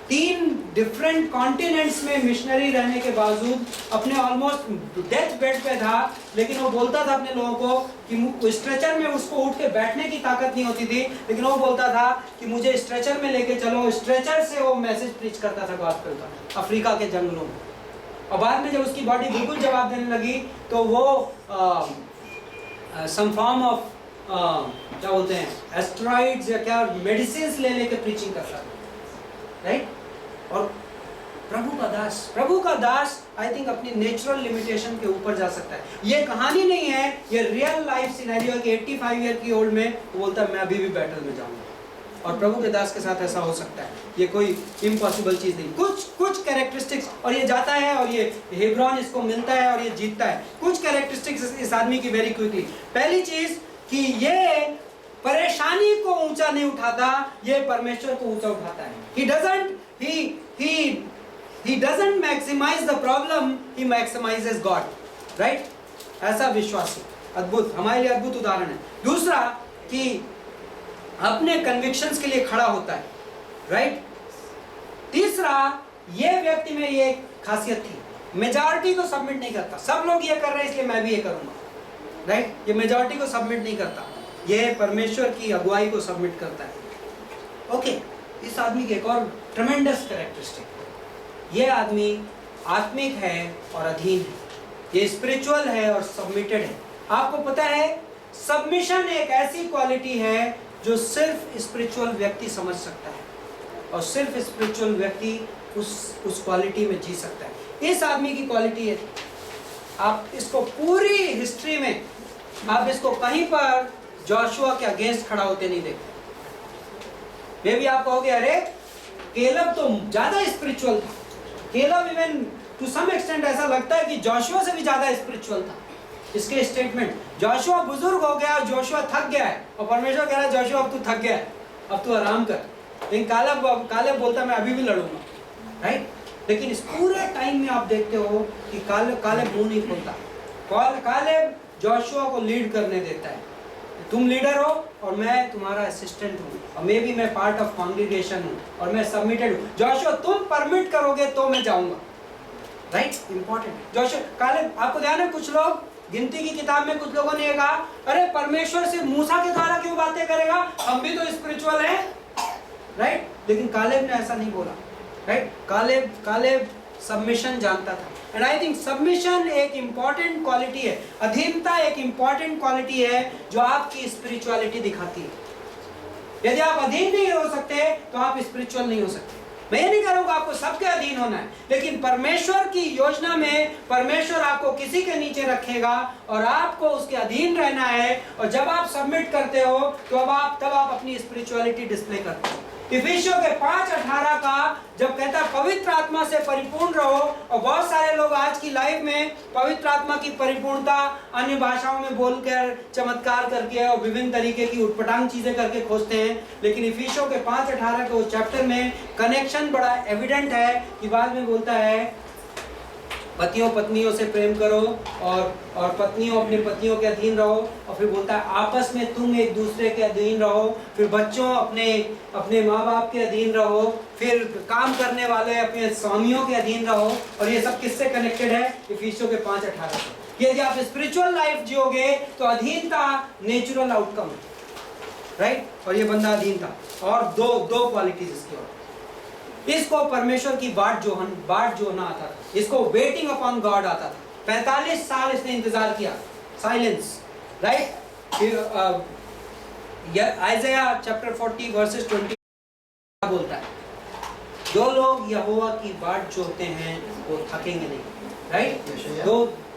3 डिफरेंट कॉन्टिनेंट्स में मिशनरी रहने के बावजूद अपने ऑलमोस्ट डेथ बेड पे था, लेकिन वो बोलता था अपने लोगों को कि स्ट्रेचर में उसको उठ के बैठने की ताकत नहीं होती थी, लेकिन वो बोलता था कि मुझे स्ट्रेचर में लेके चलो। स्ट्रेचर से वो मैसेज प्रीच करता था गॉस्पेल का अफ्रीका के जंगलों में। और बाद में जब उसकी बॉडी बिल्कुल जवाब देने लगी तो वो सम फॉर्म ऑफ क्या बोलते हैं, एस्टेरॉइड्स या क्या मेडिसिन ले लेके प्रीचिंग करता था। राइट? और प्रभु का दास आई थिंक अपनी नेचुरल लिमिटेशन के ऊपर जा सकता है। ये कहानी नहीं है, ये रियल लाइफ सिनेरियो कि 85 ईयर की ओल्ड में वो बोलता है मैं अभी भी बैटल में जाऊंगा, और प्रभु के दास के साथ ऐसा हो सकता है। ये कोई इम्पॉसिबल चीज नहीं। कुछ कैरेक्टरिस्टिक्स, और ये जाता है और ये हेब्रोन इसको मिलता है और ये जीतता है। कुछ कैरेक्टरिस्टिक्स इस आदमी की वेरी क्विकली। पहली चीज कि ये परेशानी को ऊंचा नहीं उठाता, ये परमेश्वर को ऊंचा उठाता है। he doesn't maximize the problem, he maximizes God. Right? ऐसा विश्वास है। अद्भुत, हमारे लिए अद्भुत उदाहरण है। दूसरा कि अपने कन्विक्शंस के लिए खड़ा होता है। राइट? तीसरा, ये व्यक्ति में ये खासियत थी, मेजॉरिटी को सबमिट नहीं करता। सब लोग ये कर रहे हैं इसलिए मैं भी ये करूंगा। राइट? ये मेजॉरिटी को सबमिट नहीं करता, ये परमेश्वर की अगुवाई को सबमिट करता है। ओके, इस आदमी की एक और ट्रेमेंडस कैरेक्टरिस्टिक, ये आदमी आत्मिक है और अधीन है, ये स्पिरिचुअल है और सबमिटेड है। आपको पता है, सबमिशन एक ऐसी क्वालिटी है जो सिर्फ स्पिरिचुअल व्यक्ति समझ सकता है और सिर्फ स्पिरिचुअल व्यक्ति उस क्वालिटी में जी सकता है। इस आदमी की क्वालिटी है, आप इसको पूरी हिस्ट्री में आप इसको कहीं पर जोशुआ के अगेंस्ट खड़ा होते नहीं देखते। मे भी आप कहोगे अरे केलब तो ज्यादा स्पिरिचुअल था। Caleb even to some extent ऐसा लगता है कि जोशुआ से भी ज्यादा स्पिरिचुअल था। इसके स्टेटमेंट, जोशुआ बुजुर्ग हो गया और जोशुआ थक गया है और परमेश्वर कह रहा है जोशुआ अब तू थक गया है, अब तू आराम कर। लेकिन कालेब बोलता मैं अभी भी लड़ूंगा। राइट? लेकिन इस पूरे टाइम में आप देखते हो कि कालेब मुंह नहीं खोलता। कालेब जोशुआ को लीड करने देता है, तुम लीडर हो और मैं तुम्हारा असिस्टेंट हूँ और मे भी मैं पार्ट ऑफ कॉन्ग्रीगेशन हूँ और मैं सबमिटेड हूँ। जोशुआ तुम परमिट करोगे तो मैं जाऊंगा। राइट? इंपॉर्टेंट। जोशुआ, कालेब, आपको ध्यान है कुछ लोग गिनती की किताब में कुछ लोगों ने ये कहा अरे परमेश्वर से मूसा के द्वारा क्यों बातें करेगा, हम भी तो स्पिरिचुअल हैं। राइट? लेकिन कालेब ने ऐसा नहीं बोला। राइट? कालेब सबमिशन जानता था। एंड आई थिंक सबमिशन एक इंपॉर्टेंट क्वालिटी है, अधीनता एक इंपॉर्टेंट क्वालिटी है जो आपकी स्पिरिचुअलिटी दिखाती है। यदि आप अधीन नहीं हो सकते तो आप स्पिरिचुअल नहीं हो सकते। मैं ये नहीं करूंगा आपको सबके अधीन होना है, लेकिन परमेश्वर की योजना में परमेश्वर आपको किसी के नीचे रखेगा और आपको उसके अधीन रहना है। और जब आप सबमिट करते हो तो तब आप अपनी स्पिरिचुअलिटी डिस्प्ले करते हो। इफिसियों के 5:18 का जब कहता है पवित्र आत्मा से परिपूर्ण रहो, और बहुत सारे लोग आज की लाइफ में पवित्र आत्मा की परिपूर्णता अन्य भाषाओं में बोलकर, चमत्कार करके और विभिन्न तरीके की उटपटांग चीजें करके खोजते हैं। लेकिन इफिसियों के 5:18 के उस चैप्टर में कनेक्शन बड़ा एविडेंट है कि बाद में बोलता है पतियों पत्नियों से प्रेम करो और पत्नियों अपने पतियों के अधीन रहो। और फिर बोलता है आपस में तुम एक दूसरे के अधीन रहो। फिर बच्चों अपने माँ बाप के अधीन रहो। फिर काम करने वाले अपने स्वामियों के अधीन रहो। और ये सब किससे कनेक्टेड है? इफिसियों के 5:18 से। यदि आप स्पिरिचुअल लाइफ जियोगे तो अधीनता नेचुरल आउटकम है, राइट? और ये बंदा अधीन था। और दो क्वालिटीज इसकी और, इसको परमेश्वर की बाट जोहना आता था, इसको वेटिंग अपॉन गॉड आता था। 45 साल इसने इंतजार किया, साइलेंस, राइट? आइज़ाया चैप्टर 40 वर्सेस 20 बोलता है, जो लोग यहोवा की बाट जोहते हैं वो थकेंगे नहीं, राइट?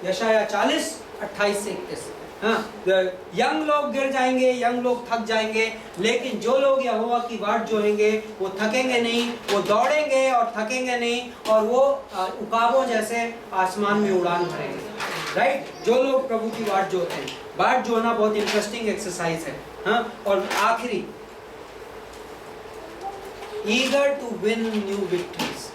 यशाया 40:28 से 31। हाँ, यंग लोग गिर जाएंगे, यंग लोग थक जाएंगे, लेकिन जो लोग यहोवा की बाट जोहेंगे वो थकेंगे नहीं, वो दौड़ेंगे और थकेंगे नहीं, और वो उकाबों जैसे आसमान में उड़ान भरेंगे, राइट? जो लोग प्रभु की बाट जोहते हैं। बाट जोहना बहुत इंटरेस्टिंग एक्सरसाइज है। हाँ, और आखिरी, eager to win new victories,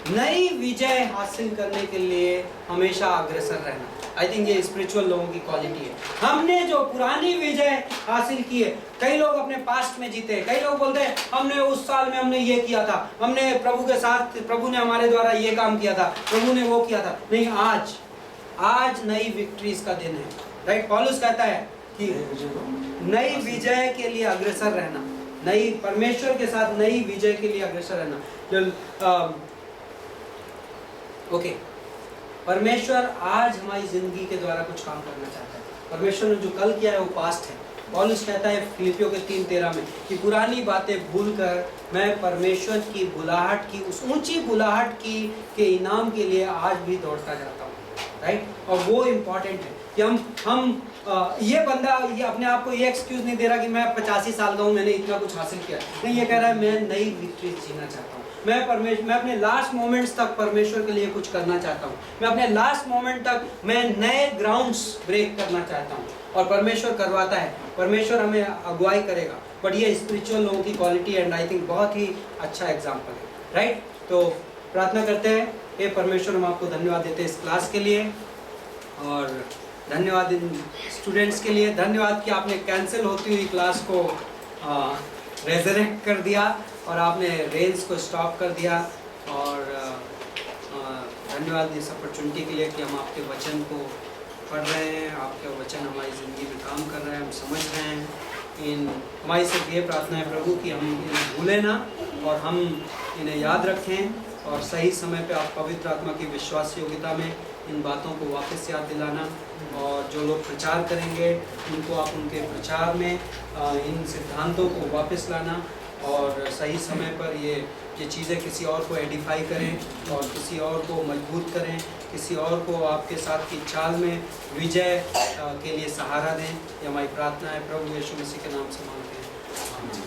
नई विजय हासिल करने के लिए हमेशा अग्रसर रहना। आई थिंक ये स्पिरिचुअल लोगों की क्वालिटी है। हमने जो पुरानी विजय हासिल की है, कई लोग अपने पास्ट में जीते हैं, कई लोग बोलते हैं हमने उस साल में हमने ये किया था, हमने प्रभु के साथ, प्रभु ने हमारे द्वारा ये काम किया था, प्रभु ने वो किया था। नहीं, आज नई विक्ट्रीज का दिन है, राइट? पौलुस कहता है कि नई विजय के लिए अग्रसर रहना, नई परमेश्वर के साथ नई विजय के लिए अग्रसर रहना। ओके, परमेश्वर आज हमारी जिंदगी के द्वारा कुछ काम करना चाहता है। परमेश्वर ने जो कल किया है वो पास्ट है। पौलुस कहता है फिलिपियों के 3:13 में कि पुरानी बातें भूलकर मैं परमेश्वर की बुलाहट की, उस ऊंची बुलाहट की के इनाम के लिए आज भी दौड़ता जाता हूँ, राइट? और वो इम्पॉर्टेंट है कि हम ये बंदा ये अपने आप को ये एक्सक्यूज नहीं दे रहा कि मैं 85 साल का हूँ, मैंने इतना कुछ हासिल किया। नहीं, ये कह रहा है मैं नई विक्ट्री जीना चाहता हूँ। मैं अपने लास्ट मोमेंट्स तक परमेश्वर के लिए कुछ करना चाहता हूँ। मैं अपने लास्ट मोमेंट तक मैं नए ग्राउंड्स ब्रेक करना चाहता हूँ। और परमेश्वर करवाता है, परमेश्वर हमें अगुवाई करेगा। बट ये स्पिरिचुअल लोगों की क्वालिटी एंड आई थिंक बहुत ही अच्छा एग्जाम्पल है, राइट? तो प्रार्थना करते हैं। हे परमेश्वर, हम आपको धन्यवाद देते हैं इस क्लास के लिए, और धन्यवाद इन स्टूडेंट्स के लिए। धन्यवाद कि आपने कैंसिल होती हुई क्लास को रेजरेक्ट कर दिया और आपने रेंज को स्टॉप कर दिया। और धन्यवाद इस अपॉर्चुनिटी के लिए कि हम आपके वचन को पढ़ रहे हैं, आपके वचन हमारी ज़िंदगी में काम कर रहे हैं, हम समझ रहे हैं। हमारी सिर्फ ये प्रार्थना है प्रभु कि हम इन्हें भूलें ना, और हम इन्हें याद रखें, और सही समय पे आप पवित्र आत्मा की विश्वास योग्यता में इन बातों को वापस याद दिलाना। और जो लोग प्रचार करेंगे उनको आप उनके प्रचार में इन सिद्धांतों को वापस लाना, और सही समय पर ये चीज़ें किसी और को एडिफाई करें और किसी और को मजबूत करें, किसी और को आपके साथ की चाल में विजय के लिए सहारा दें। ये हमारी प्रार्थना है प्रभु यीशु मसीह के नाम से मांगते हैं।